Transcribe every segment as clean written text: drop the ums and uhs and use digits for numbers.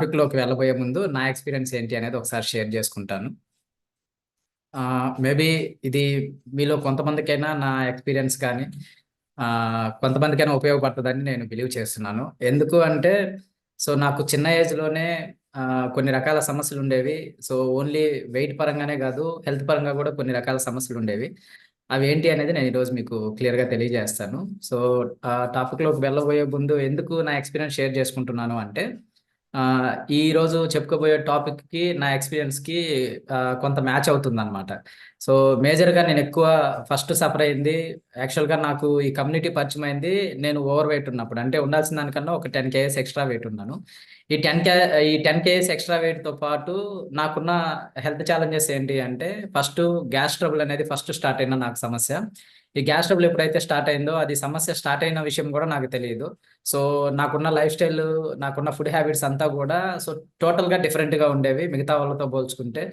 టాపిక్‌లోకి వెళ్ళబోయే ముందు నా ఎక్స్‌పీరియన్స్ ఏంటి అనేది ఒకసారి షేర్ చేసుకుంటాను. మేబీ ఇది మీలో కొంతమందికైనా నా ఎక్స్‌పీరియన్స్ కానీ కొంతమందికైనా ఉపయోగపడుతదని నేను బిలీవ్ చేస్తున్నాను. ఎందుకు అంటే నాకు చిన్న ఏజ్‌లోనే కొన్ని రకాల సమస్యలుండేవి. ఓన్లీ వెయిట్ పరంగానే గాదు, హెల్త్ పరంగా గూడా కొన్ని రకాల సమస్యలుండేవి. అవేంటి అనేది నేను ఈరోజు మీకు క్లియర్‌గా తెలియజేస్తాను. టాపిక్‌లోకి వెళ్ళబోయే ముందు ఎందుకు నా ఎక్స్‌పీరియన్స్ షేర్ చేసుకుంటున్నాను అంటే ఈరోజు చెప్పుకోబోయే టాపిక్‌కి నా ఎక్స్‌పీరియన్స్‌కి కొంత మ్యాచ్ అవుతుందనమాట. సో, మేజర్‌గా నేనెక్కువ ఫస్ట్ సఫర్ అయింది యాక్చువల్‌గా నాకు ఈ కమ్యూనిటీ పరిచయమైంది నేను ఓవర్ వెయిట్ ఉన్నప్పుడు. అంటే ఉండాల్సిన దానికన్నా ఒక 10 కేజెస్ ఎక్స్‌ట్రా వెయిట్ ఉన్నాను. ఈ 10 కే ఈ 10 కేజెస్ ఎక్స్‌ట్రా వెయిట్‌తో పాటు నాకున్న హెల్త్ ఛాలెంజెస్ ఏంటి అంటే ఫస్టు గ్యాస్ ట్రబుల్ అనేది ఫస్ట్ స్టార్ట్ అయిన నాకు సమస్య. ఈ గ్యాస్ ట్రబుల్ ఎప్పుడైతే స్టార్ట్ అయిందో అది సమస్య స్టార్ట్ అయిన విషయం గూడా నాకు తెలీదు. సో, నాకున్న లైఫ్ స్టైలు, నాకున్న ఫుడ్ హ్యాబిట్స్ అంతా గూడా టోటల్‌గా డిఫరెంట్‌గా ఉండేవి మిగతా వాళ్ళతో పోల్చుకుంటే.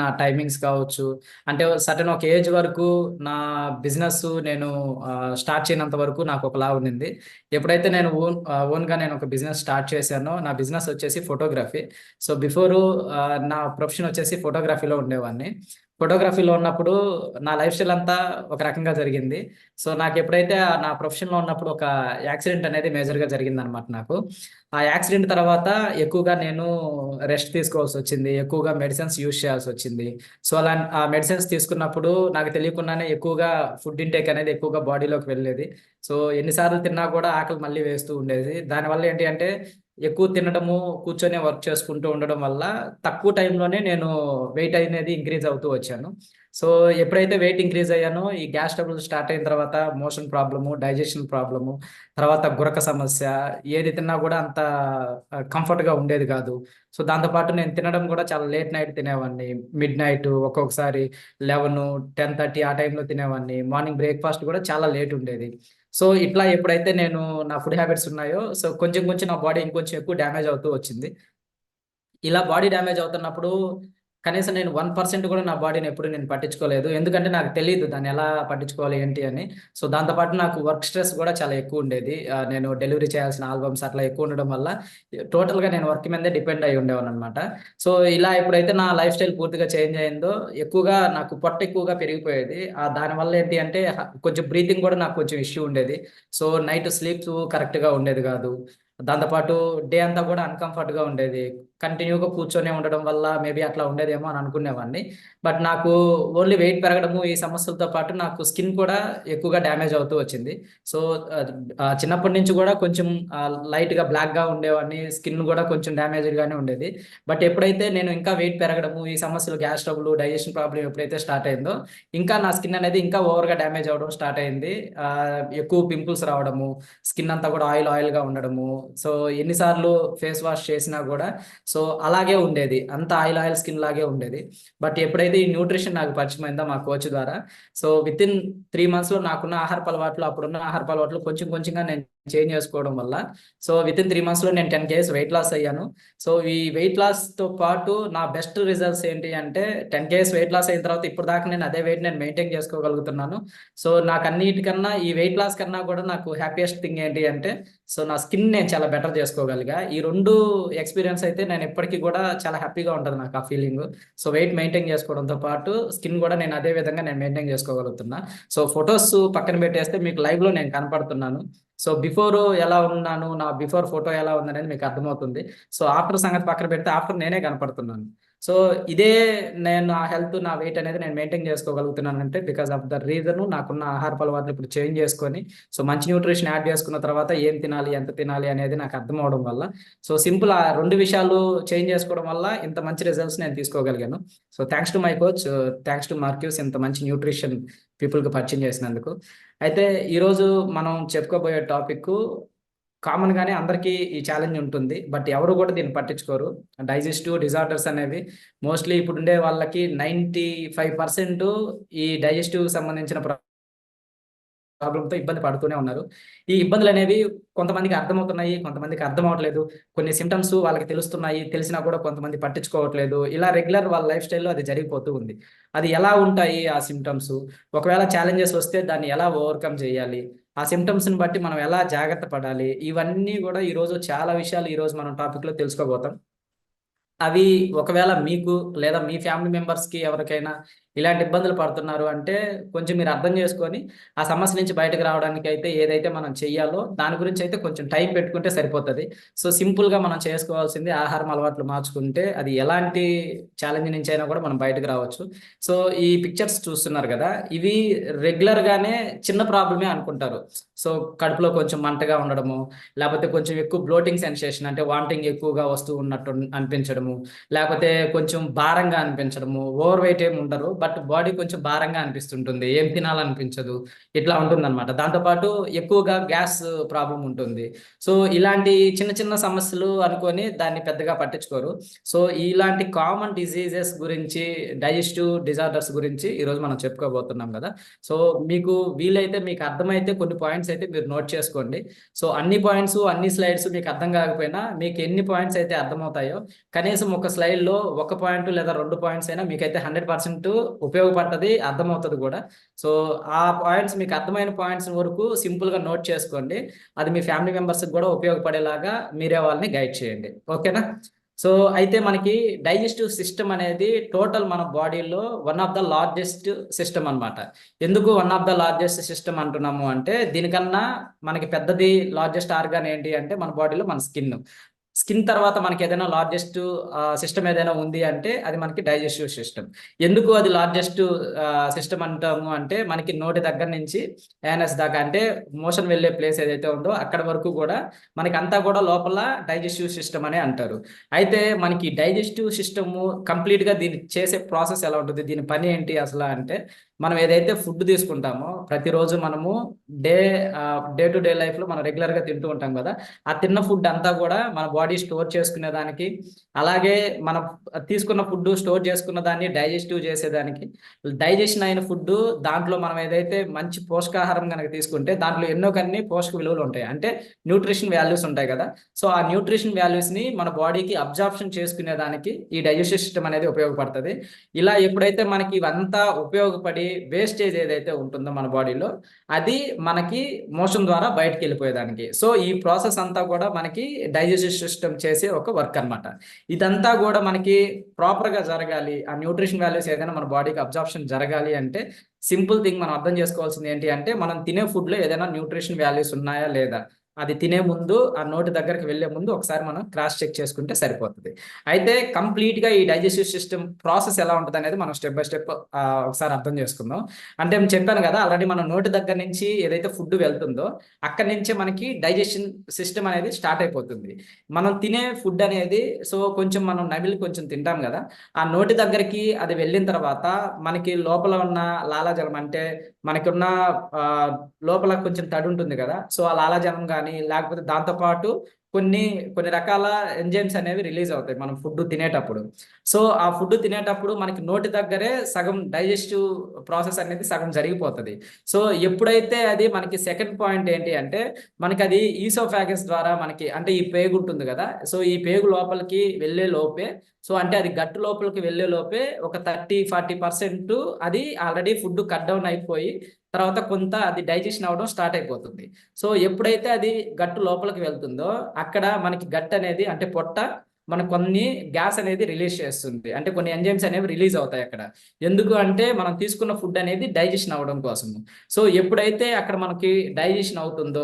నా టైమింగ్స్ కావచ్చు, అంటే సర్టెన్ ఒక ఏజ్ వరకు నా బిజినెస్సు నేను స్టార్ట్ చేయనంత వరకు నాకొకలా ఉండింది. ఎప్పుడైతే నేను ఓన్‌గా నేను ఒక బిజినెస్ స్టార్ట్ చేశానో, నా బిజినెస్ వచ్చేసి ఫోటోగ్రఫీ. నా ప్రొఫెషన్ వచ్చేసి ఫోటోగ్రఫీలో ఉండేవాడిని. ఫోటోగ్రఫీలో ఉన్నప్పుడు నా లైఫ్ స్టైల్ అంతా ఒక రకంగా జరిగింది. నాకెప్పుడైతే నా ప్రొఫెషన్‌లో ఉన్నప్పుడు ఒక యాక్సిడెంట్ అనేది మేజర్‌గా జరిగిందనమాట నాకు. ఆ యాక్సిడెంట్ తర్వాత ఎక్కువగా నేను రెస్ట్ తీసుకోవాల్సొచ్చింది. ఎక్కువగా మెడిసిన్స్ యూజ్ చేయాల్సొచ్చింది. ఆ మెడిసిన్స్ తీసుకున్నప్పుడు నాకు తెలియకుండానే ఎక్కువగా ఫుడ్ ఇంటేక్ అనేది ఎక్కువగా బాడీలోకి వెళ్ళేది. ఎన్ని సార్లు తిన్నా కూడా ఆకలి మళ్ళీ వేస్తూ ఉండేది. దానివల్ల ఏంటి అంటే ఎక్కువ తినడము, కూర్చొని వర్క్ చేసుకుంటూ ఉండడం వల్ల తక్కువ టైంలోనే నేను వెయిట్ అనేది ఇంక్రీజ్ అవుతూ వచ్చాను. సో, ఎప్పుడైతే వెయిట్ ఇంక్రీజ్ అయ్యానో, ఈ గ్యాస్ ట్రబుల్ స్టార్ట్ అయిన తర్వాత మోషన్ ప్రాబ్లము, డైజెషన్ ప్రాబ్లము, తర్వాత గురక సమస్య, ఏది తిన్నా గూడా అంత కంఫర్ట్‌గా ఉండేది గాదు. దాంతో పాటు నేను తినడం గూడా చాలా లేట్ నైట్ తినేవాడిని. మిడ్ నైట్ ఒక్కొక్కసారి 11, 10:30 ఆ టైంలో తినేవాడిని. మార్నింగ్ బ్రేక్‌ఫాస్ట్ గూడా చాలా లేట్ ఉండేది. ఇట్లా ఎప్పుడైతే నేను నా ఫుడ్ హ్యాబిట్స్ ఉన్నాయో, కొంచెం కొంచెం నా బాడీ ఇంకొంచెం ఎక్కువ డ్యామేజ్ అవుతూ వచ్చింది. ఇలా బాడీ డ్యామేజ్ అవుతున్నప్పుడు కనీసం నేను 1% కూడా నా బాడీని ఎప్పుడు నేను పట్టించుకోలేదు. ఎందుకంటే నాకు తెలీదు దాన్నెలా పట్టించుకోవాలి ఏంటి అని. దాంతో పాటు నాకు వర్క్ స్ట్రెస్ గూడా చాలా ఎక్కువుండేది. నేను డెలివరీ చేయాల్సిన ఆల్బమ్స్ అట్లా ఎక్కువుండడం వల్ల టోటల్‌గా నేను వర్క్ మీదే డిపెండ్ అయ్యి ఉండేవాడిననమాట. ఇలా ఎప్పుడైతే నా లైఫ్ స్టైల్ పూర్తిగా చేంజ్ అయిందో ఎక్కువగా నాకు పొట్ట ఎక్కువగా పెరిగిపోయేది. దానివల్ల ఏంటి అంటే కొంచెం బ్రీతింగ్ గూడా నాకు కొంచెం ఇష్యూ ఉండేది. నైట్ స్లీప్స్ కరెక్ట్‌గా ఉండేది గాదు. దాంతో పాటు డే అంతా గూడా అన్‌కంఫర్ట్‌గా ఉండేది. కంటిన్యూ‌గా కూర్చొనే ఉండడం వల్ల మేబీ అట్లా ఉండేదేమో అని అనుకునేవాడిని. బట్ నాకు ఓన్లీ వెయిట్ పెరగడము, ఈ సమస్యలతో పాటు నాకు స్కిన్ కూడా ఎక్కువగా డ్యామేజ్ అవుతూ వచ్చింది. సో, చిన్నప్పటి నుంచి గూడా కొంచెం లైట్‌గా బ్లాక్‌గా ఉండేవాడిని. స్కిన్ గూడా కొంచెం డ్యామేజ్డ్‌గానే ఉండేది. బట్ ఎప్పుడైతే నేను ఇంకా వెయిట్ పెరగడము, ఈ సమస్యలు గ్యాస్ ట్రబుల్, డైజెషన్ ప్రాబ్లమ్ ఎప్పుడైతే స్టార్ట్ అయిందో, ఇంకా నా స్కిన్ అనేది ఇంకా ఓవర్‌గా డ్యామేజ్ అవ్వడం స్టార్ట్ అయింది. ఎక్కువ పింపుల్స్ రావడము, స్కిన్ అంతా గూడా ఆయిల్‌గా ఉండడము. సో, ఎన్ని సార్లు ఫేస్ వాష్ చేసినా గూడా అలాగే ఉండేది. అంతా ఆయిల్ స్కిన్ లాగే ఉండేది. బట్ ఎప్పుడైతే ఈ న్యూట్రిషన్ నాకు పరిచయమైందో మా కోచ్ ద్వారా, వితిన్ 3 మంత్స్‌లో నాకున్న ఆహారపు అలవాట్లు, అప్పుడున్న ఆహారపు అలవాట్లు కొంచెం కొంచెంగా నేను చేంజ్ చేసుకోవడం వల్ల, వితిన్ 3 మంత్స్‌లో నేను 10 కేజెస్ వెయిట్ లాస్ అయ్యాను. ఈ వెయిట్ లాస్‌తో పాటు నా బెస్ట్ రిజల్ట్స్ ఏంటి అంటే 10 కేజెస్ వెయిట్ లాస్ అయిన తర్వాత ఇప్పటిదాకా నేను అదే వెయిట్ నేను మెయింటైన్ చేసుకోగలుగుతున్నాను. నాకన్నిటికన్నా ఈ వెయిట్ లాస్ కన్నా గూడా నాకు హ్యాపీయెస్ట్ థింగ్ ఏంటి అంటే, నా స్కిన్ నేను చాలా బెటర్ చేసుకోగలిగా. ఈ 2 ఎక్స్‌పీరియన్స్ అయితే నేను ఇప్పటికి గూడా చాలా హ్యాపీగా ఉంటది నాకు ఆ ఫీలింగు. వెయిట్ మెయింటైన్ చేసుకోవడంతో పాటు స్కిన్ గూడా నేను అదే విధంగా నేను మెయింటైన్ చేసుకోగలుగుతున్నా. ఫోటోస్ పక్కన పెట్టేస్తే మీకు లైవ్‌లో నేను కనపడుతున్నాను. బిఫోరు ఎలా ఉన్నాను, నా బిఫోర్ ఫోటో ఎలా ఉందనేది మీకు అర్థమవుతుంది. ఆఫ్టర్ సంగతి పక్కన పెడితే ఆఫ్టర్ నేనే కనపడుతున్నాను. సో, ఇదే నేను నా హెల్త్, నా వెయిట్ అనేది నేను మెయింటైన్ చేసుకోగలుగుతున్నానంటే బికాస్ ఆఫ్ ద రీజను నాకున్న ఆహారపు అలవాట్లు ఇప్పుడు చేంజ్ చేసుకొని, మంచి న్యూట్రిషన్ యాడ్ చేసుకున్న తర్వాత ఏం తినాలి, ఎంత తినాలి అనేది నాకు అర్థమవ్వడం వల్ల, సింపుల్ ఆ 2 విషయాలు చేంజ్ చేసుకోవడం వల్ల ఇంత మంచి రిజల్ట్స్ నేను తీసుకోగలిగాను. Thanks to my coach, thanks to Marcus ఇంత మంచి న్యూట్రిషన్ పీపుల్‌కి పరిచయం చేసినందుకు. అయితే ఈరోజు మనం చెప్పుకోబోయే టాపిక్కు కామన్‌గానే అందరికీ ఈ ఛాలెంజ్ ఉంటుంది. బట్ ఎవరు కూడా దీన్ని పట్టించుకోరు. డైజెస్టివ్ డిజార్డర్స్ అనేవి మోస్ట్‌లీ ఇప్పుడుండే వాళ్ళకి 95% ఈ డైజెస్టివ్‌కి సంబంధించిన ప్రాబ్లంతో ఇబ్బంది పడుతూనే ఉన్నారు. ఈ ఇబ్బందులు అనేవి కొంతమందికి అర్థమవుతున్నాయి, కొంతమందికి అర్థం అవ్వట్లేదు. కొన్ని సిమ్టమ్స్ వాళ్ళకి తెలుస్తున్నాయి, తెలిసినా కూడా కొంతమంది పట్టించుకోవట్లేదు. ఇలా రెగ్యులర్ వాళ్ళ లైఫ్ స్టైల్లో అది జరిగిపోతూ ఉంది. అది ఎలా ఉంటాయి ఆ సిమ్టమ్స్? ఒకవేళ ఛాలెంజెస్ వస్తే దాన్ని ఎలా ఓవర్కమ్ చేయాలి? ఆ సిమ్టమ్స్ని బట్టి మనం ఎలా జాగ్రత్త పడాలి? ఇవన్నీ కూడా ఈరోజు చాలా విషయాలు ఈరోజు మనం టాపిక్లో తెలుసుకోబోతాం. అవి ఒకవేళ మీకు లేదా మీ ఫ్యామిలీ మెంబర్స్‌కి ఎవరికైనా ఇలాంటి ఇబ్బందులు పడుతున్నారు అంటే, కొంచెం మీరు అర్థం చేసుకొని, ఆ సమస్య నుంచి బయటకి రావడానికైతే ఏదైతే మనం చెయ్యాలో, దాని గురించైతే కొంచెం టైం పెట్టుకుంటే సరిపోతది. సో, సింపుల్‌గా మనం చేసుకోవాల్సింది ఆహారం అలవాట్లు మార్చుకుంటే, అది ఎలాంటి ఛాలెంజ్ నుంచైనా కూడా మనం బయటకి రావచ్చు. సో, ఈ పిక్చర్స్ చూస్తున్నారు గదా! ఇవి రెగ్యులర్‌గానే చిన్న ప్రాబ్లమే అనుకుంటారు. సో, కడుపులో కొంచెం మంటగా ఉండడము, లేపోతే కొంచెం ఎక్కువ బ్లోటింగ్ సెన్సేషన్ అంటే వామిటింగ్ ఎక్కువగా వస్తూ ఉన్నట్టు అనిపించడము, లేపోతే కొంచెం భారంగా అనిపించడము, ఓవర్ వెయిట్ ఏమి ఉండరు. బట్ బాడీ కొంచెం భారంగా అనిపిస్తుంటుంది. ఏం తినాలనిపించదు. ఇట్లా ఉంటుందనమాట. దాంతో పాటు ఎక్కువగా గ్యాస్ ప్రాబ్లమ్ ఉంటుంది. సో, ఇలాంటి చిన్న చిన్న సమస్యలు అనుకోని దాన్ని పెద్దగా పట్టించుకోరు. సో, ఇలాంటి కామన్ డిసీజెస్ గురించి, డైజెస్టివ్ డిజార్డర్స్ గురించి ఈరోజు మనం చెప్పుకోబోతున్నాం గదా! సో, మీకు వీలైతే మీకు అర్థమైతే కొన్ని పాయింట్స్ అయితే మీరు నోట్ చేసుకోండి. సో, అన్ని పాయింట్స్, అన్ని స్లైడ్స్ మీకు అర్థం కాకపోయినా మీకు ఎన్ని పాయింట్స్ అయితే అర్థమవుతాయో కనీసం ఒక స్లైడ్‌లో ఒక పాయింట్ లేదా 2 పాయింట్స్ అయినా మీకైతే 100% ఉపయోగపడతది, అర్థమవుతది గూడా. సో, ఆ పాయింట్స్ మీకు అర్థమైన పాయింట్స్ వరకు సింపుల్‌గా నోట్ చేసుకోండి. అది మీ ఫ్యామిలీ మెంబర్స్‌కి గూడా ఉపయోగపడేలాగా మీరే వాళ్ళని గైడ్ చేయండి. ఓకేనా? సో, అయితే మనకి డైజెస్టివ్ సిస్టమ్ అనేది టోటల్ మన బాడీలో one of the largest system అనమాట. ఎందుకు one of the largest system అంటున్నాము అంటే, దీనికన్నా మనకి పెద్దది లార్జెస్ట్ ఆర్గాన్ ఏంటి అంటే మన బాడీలో మన స్కిన్. స్కిన్ తర్వాత మనకేదైనా లార్జెస్ట్ సిస్టమ్ ఏదైనా ఉంది అంటే అది మనకి డైజెస్టివ్ సిస్టమ్. ఎందుకు అది లార్జెస్ట్ సిస్టమ్ అంటాము అంటే మనకి నోటి దగ్గర నుంచి యానస్ దాకా అంటే మోషన్ వెళ్ళే ప్లేస్ ఏదైతే ఉందో అక్కడి వరకు గూడా మనకంతా గూడా లోపల డైజెస్టివ్ సిస్టమ్ అనే అంటారు. అయితే మనకి డైజెస్టివ్ సిస్టము కంప్లీట్‌గా దీన్ని చేసే ప్రాసెస్ ఎలా ఉంటది? దీని పని ఏంటి అసలా అంటే మనం ఏదైతే ఫుడ్ తీసుకుంటామో ప్రతిరోజు మనము డే డే టు డే లైఫ్‌లో మనం రెగ్యులర్‌గా తింటూ ఉంటాం గదా! ఆ తిన్న ఫుడ్ అంతా గూడా మన బాడీ స్టోర్ చేసుకునే దానికి, అలాగే మనం తీసుకున్న ఫుడ్డు స్టోర్ చేసుకున్న దాన్ని డైజెస్టివ్ చేసేదానికి, డైజెషన్ అయిన ఫుడ్డు దాంట్లో మనం ఏదైతే మంచి పోషకాహారం గనక తీసుకుంటే దాంట్లో ఎన్నో కొన్ని పోషక విలువలుంటాయి. అంటే న్యూట్రిషన్ వాల్యూస్ ఉంటాయి గదా! సో, ఆ న్యూట్రిషన్ వాల్యూస్‌ని మన బాడీకి అబ్జార్ప్షన్ చేసుకునేదానికి ఈ డైజెస్టివ్ సిస్టమ్ అనేది ఉపయోగపడతది. ఇలా ఎప్పుడైతే మనకి ఇవంతా ఉపయోగపడి వేస్టేజ్ ఏదైతే ఉంటుందో మన బాడీలో అది మనకి మోషన్ ద్వారా బయటికెళ్ళిపోయేదానికి. సో, ఈ ప్రాసెస్ అంతా గూడా మనకి డైజెస్టివ్ సిస్టమ్ చేసే ఒక వర్క్ అనమాట. ఇదంతా గూడా మనకి ప్రాపర్‌గా జరగాలి. ఆ న్యూట్రిషన్ వాల్యూస్ ఏదైనా మన బాడీకి అబ్జార్ప్షన్ జరగాలి అంటే సింపుల్ థింగ్ మనం అర్థం చేసుకోవాల్సింది ఏంటి అంటే మనం తినే ఫుడ్‌లో ఏదైనా న్యూట్రిషన్ వాల్యూస్ ఉన్నాయా లేదా? అది తినే ముందు ఆ నోటి దగ్గరికి వెళ్ళే ముందు ఒకసారి మనం క్రాస్ చెక్ చేసుకుంటే సరిపోతది. అయితే కంప్లీట్‌గా ఈ డైజెస్టివ్ సిస్టమ్ ప్రాసెస్ ఎలా ఉంటదనేది మనం స్టెప్ బై స్టెప్ ఒకసారి అర్థం చేసుకుందాం. అంటే నేను చెప్పాను గదా! ఆల్రెడీ మన నోటి దగ్గర నుంచి ఏదైతే ఫుడ్ వెళ్తుందో, అక్కడి నుంచే మనకి డైజెషన్ సిస్టమ్ అనేది స్టార్ట్ అయిపోతుంది. మనం తినే ఫుడ్ అనేది కొంచెం మనం నమిలి కొంచెం తింటాం గదా! ఆ నోటి దగ్గరికి అది వెళ్ళిన తర్వాత మనకి లోపల ఉన్న లాలాజలం అంటే మనకున్న ఆహ్, లోపల కొంచెం తడి ఉంటుంది గదా! సో, ఆ లాలాజలం గాని లేకపోతే దాంతో పాటు కొన్ని, కొన్ని రకాల ఎంజైమ్స్ అనేవి రిలీజ్ అవుతాయి మనం ఫుడ్ తినేటప్పుడు. సో, ఆ ఫుడ్ తినేటప్పుడు మనకి నోటి దగ్గరే సగం డైజెస్టివ్ ప్రాసెస్ అనేది సగం జరిగిపోతది. సో, ఎప్పుడైతే అది మనకి సెకండ్ పాయింట్ ఏంటి అంటే, మనకది ఈసోఫాగస్ ద్వారా మనకి అంటే ఈ పేగు ఉంటుంది గదా! సో, ఈ పేగు లోపలికి వెళ్ళే లోపే అంటే అది గట్ లోపలికి వెళ్ళే లోపే ఒక 30, 40% అది ఆల్రెడీ ఫుడ్ కట్ డౌన్ అయిపోయి, తర్వాత కొంత అది డైజెషన్ అవ్వడం స్టార్ట్ అయిపోతుంది. సో, ఎప్పుడైతే అది గట్ లోపలికి వెళ్తుందో, అక్కడ మనకి గట్ అనేది అంటే పొట్ట మనకు కొన్ని గ్యాస్ అనేది రిలీజ్ చేస్తుంది. అంటే కొన్ని ఎంజైమ్స్ అనేవి రిలీజ్ అవుతాయి అక్కడ. ఎందుకు అంటే మనం తీసుకున్న ఫుడ్ అనేది డైజెషన్ అవ్వడం కోసము. సో, ఎప్పుడైతే అక్కడ మనకి డైజెషన్ అవుతుందో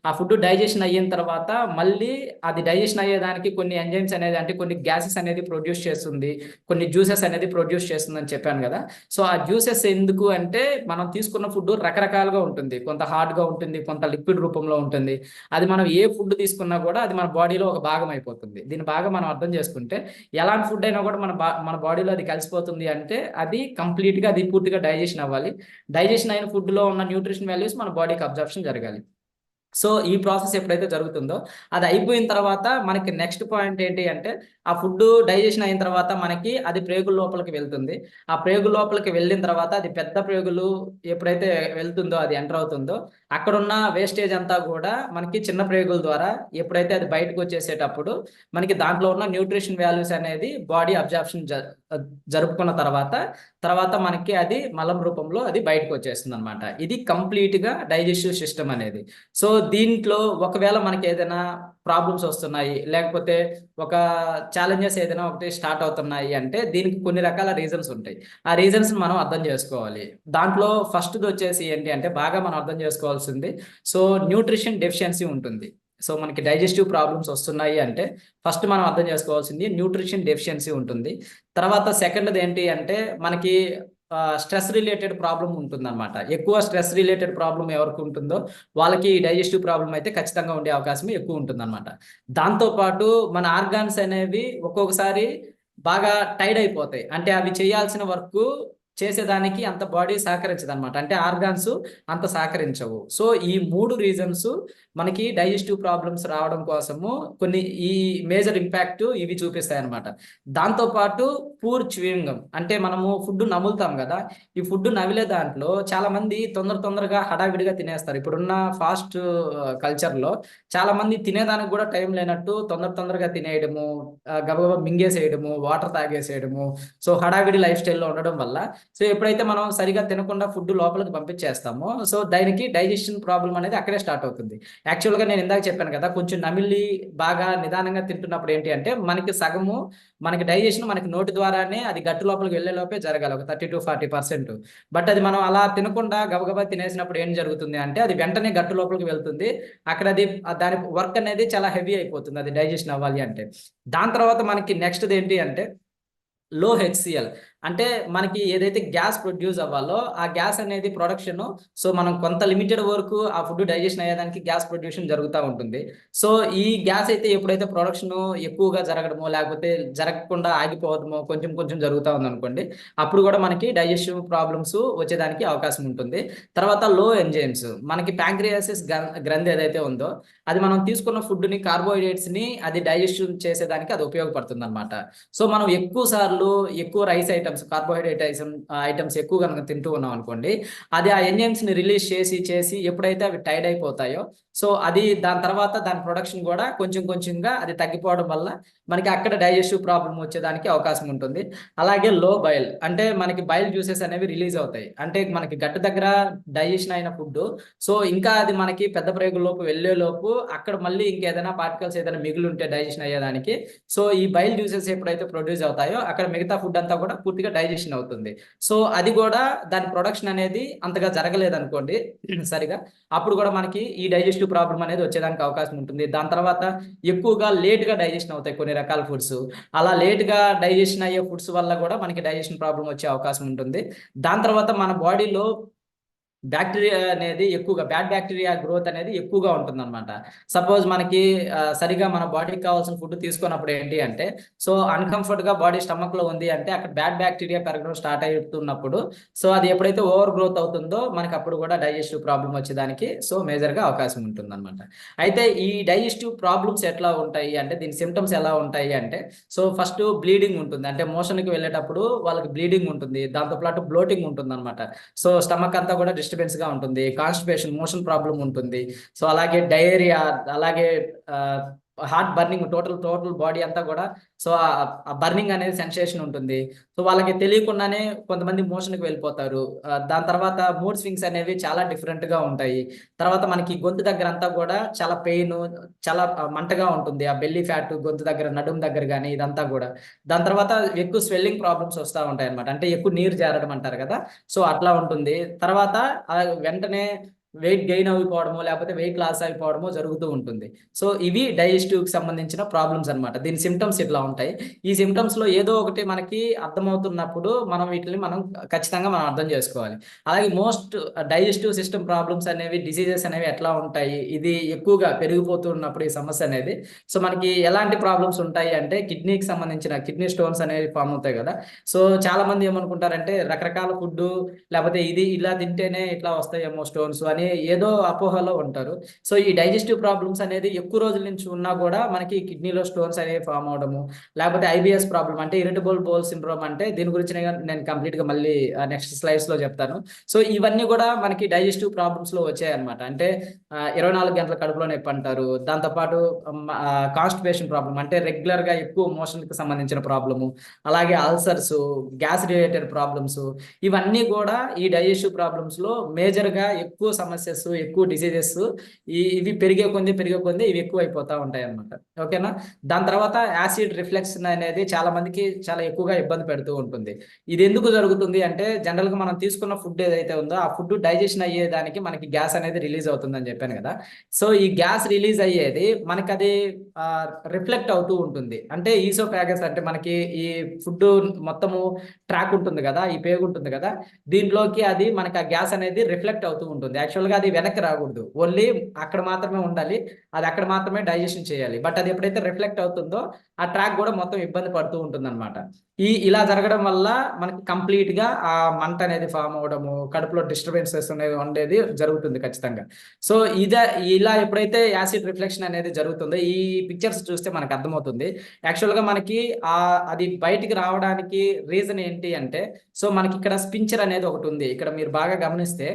ఆ ఫుడ్ డైజెషన్ అయిన తర్వాత మళ్ళీ అది డైజెషన్ అయ్యేదానికి కొన్ని ఎంజైమ్స్ అనేది అంటే కొన్ని గ్యాసెస్ అనేది ప్రొడ్యూస్ చేస్తుంది. కొన్ని జ్యూసెస్ అనేది ప్రొడ్యూస్ చేస్తుందని చెప్పాను గదా! సో, ఆ జ్యూసెస్ ఎందుకు అంటే మనం తీసుకున్న ఫుడ్ రకరకాలుగా ఉంటుంది. కొంత హార్డ్‌గా ఉంటుంది. కొంత లిక్విడ్ రూపంలో ఉంటుంది. అది మనం ఏ ఫుడ్ తీసుకున్నా గూడా అది మన బాడీలో ఒక భాగం అయిపోతుంది. దీన్ని బాగా మనం అర్థం చేసుకుంటే ఎలాంటి ఫుడ్ అయినా గూడా మన బాడీలో అది కలిసిపోతుంది అంటే అది కంప్లీట్‌గా అది పూర్తిగా డైజెషన్ అవ్వాలి. డైజెషన్ అయిన ఫుడ్‌లో ఉన్న న్యూట్రిషన్ వాల్యూస్ మన బాడీకి అబ్జార్ప్షన్ జరగాలి. సో ఈ ప్రాసెస్ ఎప్పుడైతే జరుగుతుందో అది అయిపోయిన తర్వాత మనకి నెక్స్ట్ పాయింట్ ఏంటి అంటే ఆ ఫుడ్ డైజెషన్ అయిన తర్వాత మనకి అది ప్రేగుల లోపలికి వెళ్తుంది. ఆ ప్రేగుల లోపలికి వెళ్ళిన తర్వాత అది పెద్ద ప్రేగులు ఎప్పుడైతే వెళ్తుందో, అది ఎంటర్ అవుతుందో, అక్కడున్న వేస్టేజ్ అంతా కూడా మనకి చిన్న ప్రేగుల ద్వారా ఎప్పుడైతే అది బయటకు వచ్చేసేటప్పుడు మనకి దాంట్లో ఉన్న న్యూట్రిషన్ వాల్యూస్ అనేది బాడీ అబ్జార్ప్షన్ జరుపుకున్న తర్వాత మనకి అది మలం రూపంలో అది బయటకు వచ్చేస్తుంది అనమాట. ఇది కంప్లీట్ గా డైజెస్టివ్ సిస్టమ్ అనేది. సో దీంట్లో ఒకవేళ మనకి ఏదైనా ప్రాబ్లమ్స్ వస్తున్నాయి, లేకపోతే ఒక ఛాలెంజెస్ ఏదైనా ఒకటి స్టార్ట్ అవుతున్నాయి అంటే దీనికి కొన్ని రకాల రీజన్స్ ఉంటాయి. ఆ రీజన్స్ మనం అర్థం చేసుకోవాలి. దాంట్లో ఫస్ట్ది వచ్చేసి ఏంటి అంటే బాగా మనం అర్థం చేసుకోవాల్సింది, సో న్యూట్రిషన్ డెఫిషియన్సీ ఉంటుంది. సో మనకి డైజెస్టివ్ ప్రాబ్లమ్స్ వస్తున్నాయి అంటే ఫస్ట్ మనం అర్థం చేసుకోవాల్సింది న్యూట్రిషన్ డెఫిషియన్సీ ఉంటుంది. తర్వాత సెకండ్ది ఏంటి అంటే మనకి స్ట్రెస్ రిలేటెడ్ ప్రాబ్లం ఉంటుందన్నమాట. ఎక్కువ స్ట్రెస్ రిలేటెడ్ ప్రాబ్లం ఎవరికి ఉంటుందో వాళ్ళకి డైజెస్టివ్ ప్రాబ్లం అయితే ఖచ్చితంగా ఉండే అవకాశం ఎక్కువ ఉంటుందన్నమాట. దాంతోపాటు మన ఆర్గాన్స్ అనేవి ఒక్కొక్కసారి బాగా టైర్డ్ అయిపోతాయి. అంటే అవి చేయాల్సిన వర్క్ చేసేదానికి అంత బాడీ సహకరించదు అనమాట. అంటే ఆర్గాన్స్ అంత సహకరించవు. సో ఈ 3 రీజన్స్ మనకి డైజెస్టివ్ ప్రాబ్లమ్స్ రావడం కోసము కొన్ని ఈ మేజర్ ఇంపాక్ట్ ఇవి చూపిస్తాయి అనమాట. దాంతోపాటు పూర్ చ్యూయింగ్, అంటే మనము ఫుడ్ నములుతాం కదా, ఈ ఫుడ్ నమిలే దాంట్లో చాలా మంది తొందరగా హడావిడిగా తినేస్తారు. ఇప్పుడున్న ఫాస్ట్ కల్చర్లో చాలా మంది తినేదానికి కూడా టైం లేనట్టు తొందరగా తినేయడము, గబగబా మింగేసేయడము, వాటర్ తాగేసేయడము, సో హడావిడి లైఫ్ స్టైల్లో ఉండడం వల్ల సో ఎప్పుడైతే మనం సరిగా తినకుండా ఫుడ్ లోపలికి పంపించేస్తామో సో దానికి డైజెషన్ ప్రాబ్లం అనేది అక్కడే స్టార్ట్ అవుతుంది. యాక్చువల్గా నేను ఇందాక చెప్పాను కదా, కొంచెం నమిలి బాగా నిదానంగా తింటున్నప్పుడు ఏంటి అంటే మనకి సగము మనకి డైజెషన్ మనకి నోటి ద్వారానే అది గట్టు లోపలికి వెళ్ళే లోపే జరగాలి, ఒక 30-40%. బట్ అది మనం అలా తినకుండా గబగబా తినేసినప్పుడు ఏం జరుగుతుంది అంటే అది వెంటనే గట్టు లోపలికి వెళ్తుంది. అక్కడ అది దాని వర్క్ అనేది చాలా హెవీ అయిపోతుంది అది డైజెషన్ అవ్వాలి అంటే. దాని తర్వాత మనకి నెక్స్ట్ ఏంటి అంటే లో హెచ్సిఎల్, అంటే మనకి ఏదైతే గ్యాస్ ప్రొడ్యూస్ అవ్వాలో ఆ గ్యాస్ అనేది ప్రొడక్షన్, సో మనం కొంత లిమిటెడ్ వరకు ఆ ఫుడ్ డైజెషన్ అయ్యేదానికి గ్యాస్ ప్రొడ్యూషన్ జరుగుతూ ఉంటుంది. సో ఈ గ్యాస్ అయితే ఎప్పుడైతే ప్రొడక్షన్ ఎక్కువగా జరగడమో లేకపోతే జరగకుండా ఆగిపోవడమో కొంచెం జరుగుతూ ఉందనుకోండి, అప్పుడు కూడా మనకి డైజెషన్ ప్రాబ్లమ్స్ వచ్చేదానికి అవకాశం ఉంటుంది. తర్వాత లో ఎంజైమ్స్, మనకి ప్యాంక్రియాసిస్ గ్రంథి ఏదైతే ఉందో అది మనం తీసుకున్న ఫుడ్ని కార్బోహైడ్రేట్స్ని అది డైజెషన్ చేసేదానికి అది ఉపయోగపడుతుంది అనమాట. సో మనం ఎక్కువ సార్లు ఎక్కువ రైస్ ఐటమ్స్, కార్బోహైడ్రేట్ ఐటమ్స్ ఎక్కువ కనుక తింటూ ఉన్నాం అనుకోండి, అది ఆ ఎంజైమ్స్ ని రిలీజ్ చేసి ఎప్పుడైతే అవి టైడ్ అయిపోతాయో సో అది దాని తర్వాత దాని ప్రొడక్షన్ కూడా కొంచెంగా అది తగ్గిపోవడం వల్ల మనకి అక్కడ డైజెస్టివ్ ప్రాబ్లం వచ్చేదానికి అవకాశం ఉంటుంది. అలాగే లో బైల్, అంటే మనకి బైల్ జ్యూసెస్ అనేవి రిలీజ్ అవుతాయి. అంటే మనకి గట్టు దగ్గర డైజెషన్ అయిన ఫుడ్ సో ఇంకా అది మనకి పెద్ద ప్రేగుల్లోపు వెళ్ళే లోపు అక్కడ మళ్ళీ ఇంకేదైనా పార్టికల్స్ ఏదైనా మిగిలి ఉంటే డైజెషన్ అయ్యేదానికి సో ఈ బైల్ జ్యూసెస్ ఎప్పుడైతే ప్రొడ్యూస్ అవుతాయో అక్కడ మిగతా ఫుడ్ అంతా కూడా పూర్తిగా డైజెషన్ అవుతుంది. సో అది కూడా దాని ప్రొడక్షన్ అనేది అంతగా జరగలేదు అనుకోండి సరిగా, అప్పుడు కూడా మనకి ఈ డైజెస్టివ్ ప్రాబ్లం అనేది వచ్చేదానికి అవకాశం ఉంటుంది. దాని తర్వాత ఎక్కువగా లేట్ గా డైజెషన్ అవుతాయి కొన్ని రకాల ఫుడ్స్. అలా లేట్ గా డైజెషన్ అయ్యే ఫుడ్స్ వల్ల కూడా మనకి డైజెషన్ ప్రాబ్లం వచ్చే అవకాశం ఉంటుంది. దాని తర్వాత మన బాడీలో బ్యాక్టీరియా అనేది ఎక్కువగా, బ్యాడ్ బ్యాక్టీరియా గ్రోత్ అనేది ఎక్కువగా ఉంటుందన్నమాట. సపోజ్ మనకి సరిగా మన బాడీకి కావాల్సిన ఫుడ్ తీసుకున్నప్పుడు ఏంటి అంటే సో అన్కంఫర్ట్ గా బాడీ స్టమక్ లో ఉంది అంటే అక్కడ బ్యాడ్ బ్యాక్టీరియా పెరగడం స్టార్ట్ అవుతున్నప్పుడు సో అది ఎప్పుడైతే ఓవర్ గ్రోత్ అవుతుందో మనకి అప్పుడు కూడా డైజెస్టివ్ ప్రాబ్లం వచ్చేదానికి సో మేజర్ గా అవకాశం ఉంటుంది అనమాట. అయితే ఈ డైజెస్టివ్ ప్రాబ్లమ్స్ ఎట్లా ఉంటాయి అంటే దీని సిమ్టమ్స్ ఎలా ఉంటాయి అంటే సో ఫస్ట్ బ్లీడింగ్ ఉంటుంది, అంటే మోషన్ కి వెళ్ళేటప్పుడు వాళ్ళకి బ్లీడింగ్ ఉంటుంది. దాంతో పాటు బ్లోటింగ్ ఉంటుంది అనమాట. సో స్టమక్ అంతా కూడా డిస్టర్బెన్స్ గా ఉంటుంది. కాన్స్టిపేషన్, మోషన్ ప్రాబ్లం ఉంటుంది. సో అలాగే డయేరియా, అలాగే హార్ట్ బర్నింగ్, టోటల్ బాడీ అంతా కూడా సో ఆ బర్నింగ్ అనేది సెన్సేషన్ ఉంటుంది. సో వాళ్ళకి తెలియకుండానే కొంతమంది మోషన్కి వెళ్ళిపోతారు. దాని తర్వాత మూడ్ స్వింగ్స్ అనేవి చాలా డిఫరెంట్ గా ఉంటాయి. తర్వాత మనకి గొంతు దగ్గర అంతా కూడా చాలా పెయిన్, చాలా మంటగా ఉంటుంది. ఆ బెల్లీ ఫ్యాట్ గొంతు దగ్గర, నడుము దగ్గర కానీ ఇదంతా కూడా. దాని తర్వాత ఎక్కువ స్వెల్లింగ్ ప్రాబ్లమ్స్ వస్తూ ఉంటాయి అనమాట. అంటే ఎక్కువ నీరు జారడం అంటారు కదా, సో అట్లా ఉంటుంది. తర్వాత వెంటనే వెయిట్ గెయిన్ అయిపోవడమో లేకపోతే వెయిట్ లాస్ అయిపోవడమో జరుగుతూ ఉంటుంది. సో ఇవి డైజెస్టివ్ కి సంబంధించిన ప్రాబ్లమ్స్ అనమాట. దీని సిమ్టమ్స్ ఇట్లా ఉంటాయి. ఈ సిమ్టమ్స్ లో ఏదో ఒకటి మనకి అర్థమవుతున్నప్పుడు మనం వీటిని ఖచ్చితంగా మనం అర్థం చేసుకోవాలి. అలాగే మోస్ట్ డైజెస్టివ్ సిస్టమ్ ప్రాబ్లమ్స్ అనేవి, డిసీజెస్ అనేవి ఎట్లా ఉంటాయి, ఇది ఎక్కువగా పెరిగిపోతున్నప్పుడు ఈ సమస్య అనేది సో మనకి ఎలాంటి ప్రాబ్లమ్స్ ఉంటాయి అంటే కిడ్నీకి సంబంధించిన కిడ్నీ స్టోన్స్ అనేవి ఫామ్ అవుతాయి కదా. సో చాలా మంది ఏమనుకుంటారంటే రకరకాల ఫుడ్ లేకపోతే ఇది ఇలా తింటేనే ఇట్లా వస్తాయేమో స్టోన్స్ అని అని ఏదో అపోహలో ఉంటారు. సో ఈ డైజెస్టివ్ ప్రాబ్లమ్స్ అనేది ఎక్కువ రోజుల నుంచి ఉన్నా కూడా మనకి కిడ్నీలో స్టోన్స్ అనేవి ఫామ్ అవడము, లేకపోతే ఐబిఎస్ ప్రాబ్లం అంటే ఇరిటబుల్ బౌల్ సిండ్రోమ్, అంటే దీని గురించి నేను కంప్లీట్ గా మళ్ళీ నెక్స్ట్ స్లైడ్స్ లో చెప్తాను. సో ఇవన్నీ కూడా మనకి డైజెస్టివ్ ప్రాబ్లమ్స్ లో వచ్చాయి అనమాట. అంటే 24 గంటల కడుపులో నొప్పి అంటారు. దాంతోపాటు కాన్స్టిపేషన్ ప్రాబ్లం అంటే రెగ్యులర్ గా ఎక్కువ మోషన్ కి సంబంధించిన ప్రాబ్లము, అలాగే అల్సర్స్, గ్యాస్ రిలేటెడ్ ప్రాబ్లమ్స్, ఇవన్నీ కూడా ఈ డైజెస్టివ్ ప్రాబ్లమ్స్ లో మేజర్ గా ఎక్కువ సమస్యస్, ఎక్కువ డిసీజెస్ ఇవి పెరిగే కొద్ది ఇవి ఎక్కువ అయిపోతా ఉంటాయి అనమాట. ఓకేనా. దాని తర్వాత యాసిడ్ రిఫ్లెక్షన్ అనేది చాలా మందికి చాలా ఎక్కువగా ఇబ్బంది పెడుతూ ఉంటుంది. ఇది ఎందుకు జరుగుతుంది అంటే జనరల్ గా మనం తీసుకున్న ఫుడ్ ఏదైతే ఉందో ఆ ఫుడ్ డైజెషన్ అయ్యేదానికి మనకి గ్యాస్ అనేది రిలీజ్ అవుతుందని చెప్పాను కదా. సో ఈ గ్యాస్ రిలీజ్ అయ్యేది మనకి అది రిఫ్లెక్ట్ అవుతూ ఉంటుంది. అంటే ఈసోఫాగస్ అంటే మనకి ఈ ఫుడ్ మొత్తము ట్రాక్ ఉంటుంది కదా, ఈ పేగు ఉంటుంది కదా, దీంట్లోకి అది మనకి ఆ గ్యాస్ అనేది రిఫ్లెక్ట్ అవుతూ ఉంటుంది. యాక్చువల్గా అది వెనక్కి రాకూడదు, ఓన్లీ అక్కడ మాత్రమే ఉండాలి, అది అక్కడ మాత్రమే డైజెషన్ చేయాలి. బట్ అది ఎప్పుడైతే రిఫ్లెక్ట్ అవుతుందో ఆ ట్రాక్ కూడా మొత్తం ఇబ్బంది పడుతూ ఉంటుంది అనమాట. ఇలా జరగడం వల్ల మనకి కంప్లీట్ గా ఆ మంట అనేది ఫామ్ అవడము, కడుపులో డిస్టర్బెన్సెస్ అనేది ఉండేది జరుగుతుంది ఖచ్చితంగా. సో ఇలా ఎప్పుడైతే యాసిడ్ రిఫ్లెక్షన్ అనేది జరుగుతుందో ఈ పిక్చర్స్ చూస్తే మనకు అర్థమవుతుంది. యాక్చువల్ గా మనకి అది బయటికి రావడానికి రీజన్ ఏంటి అంటే, సో మనకి ఇక్కడ స్పించర్ అనేది ఒకటి ఉంది. ఇక్కడ మీరు బాగా గమనిస్తే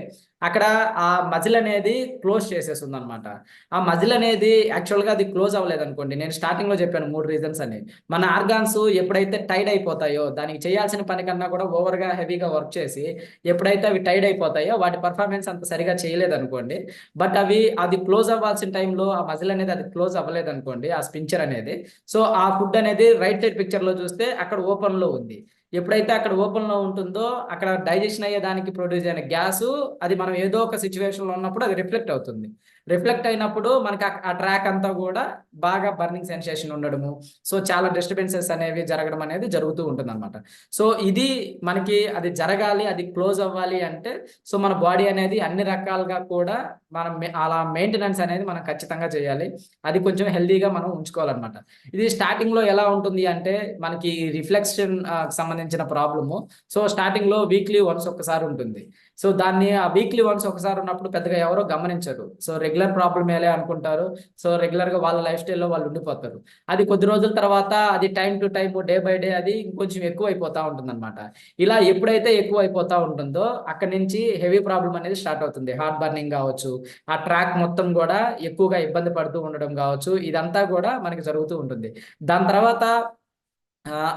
అక్కడ ఆ మజిల్ అనేది క్లోజ్ చేసేస్తుంది అనమాట. ఆ మజిల్ అనేది యాక్చువల్గా అది క్లోజ్ అవ్వలేదు అనుకోండి, నేను స్టార్టింగ్ లో చెప్పాను 3 రీజన్స్ అని. మన ఆర్గాన్స్ ఎప్పుడైతే టైడ్ అయిపోతాయో, దానికి చేయాల్సిన పని కన్నా కూడా ఓవర్ గా హెవీగా వర్క్ చేసి ఎప్పుడైతే అవి టైడ్ అయిపోతాయో వాటి పర్ఫార్మెన్స్ అంత సరిగా చేయలేదు అనుకోండి. బట్ అది క్లోజ్ అవ్వాల్సిన టైంలో ఆ మజిల్ అనేది అది క్లోజ్ అవ్వలేదు అనుకోండి, ఆ స్పించర్ అనేది. సో ఆ ఫుడ్ అనేది రైట్ సైడ్ పిక్చర్ లో చూస్తే అక్కడ ఓపెన్ లో ఉంది. ఎప్పుడైతే అక్కడ ఓపెన్ లో ఉంటుందో అక్కడ డైజెషన్ అయ్యేదానికి ప్రొడ్యూస్ అయిన గ్యాస్ అది మనం ఏదో ఒక సిచ్యువేషన్ లో ఉన్నప్పుడు అది రిఫ్లెక్ట్ అవుతుంది. రిఫ్లెక్ట్ అయినప్పుడు మనకి ఆ ట్రాక్ అంతా కూడా బాగా బర్నింగ్ సెన్సేషన్ ఉండడము, సో చాలా డిస్టర్బెన్సెస్ అనేవి జరగడం అనేది జరుగుతూ ఉంటుంది అనమాట. సో ఇది మనకి అది జరగాలి, అది క్లోజ్ అవ్వాలి అంటే సో మన బాడీ అనేది అన్ని రకాలుగా కూడా మనం అలా మెయింటెనెన్స్ అనేది మనం ఖచ్చితంగా చేయాలి. అది కొంచెం హెల్దీగా మనం ఉంచుకోవాలన్నమాట. ఇది స్టార్టింగ్ లో ఎలా ఉంటుంది అంటే మనకి రిఫ్లెక్షన్ సంబంధించిన ప్రాబ్లము. సో స్టార్టింగ్ లో వీక్లీ వన్స్ ఒకసారి ఉంటుంది. సో దాన్ని ఆ వీక్లీ వన్స్ ఒకసారి ఉన్నప్పుడు పెద్దగా ఎవరో గమనించరు. సో రెగ్యులర్ ప్రాబ్లమ్ ఏలే అనుకుంటారు. సో రెగ్యులర్ గా వాళ్ళ లైఫ్ స్టైల్లో వాళ్ళు ఉండిపోతారు. అది కొద్ది రోజుల తర్వాత అది time to time, day by day అది ఇంకొంచెం ఎక్కువ అయిపోతా ఉంటుంది అనమాట. ఇలా ఎప్పుడైతే ఎక్కువ అయిపోతా ఉంటుందో అక్కడి నుంచి హెవీ ప్రాబ్లం అనేది స్టార్ట్ అవుతుంది. హార్ట్ బర్నింగ్ కావచ్చు, ఆ ట్రాక్ మొత్తం కూడా ఎక్కువగా ఇబ్బంది పడుతూ ఉండడం కావచ్చు, ఇదంతా కూడా మనకి జరుగుతూ ఉంటుంది. దాని తర్వాత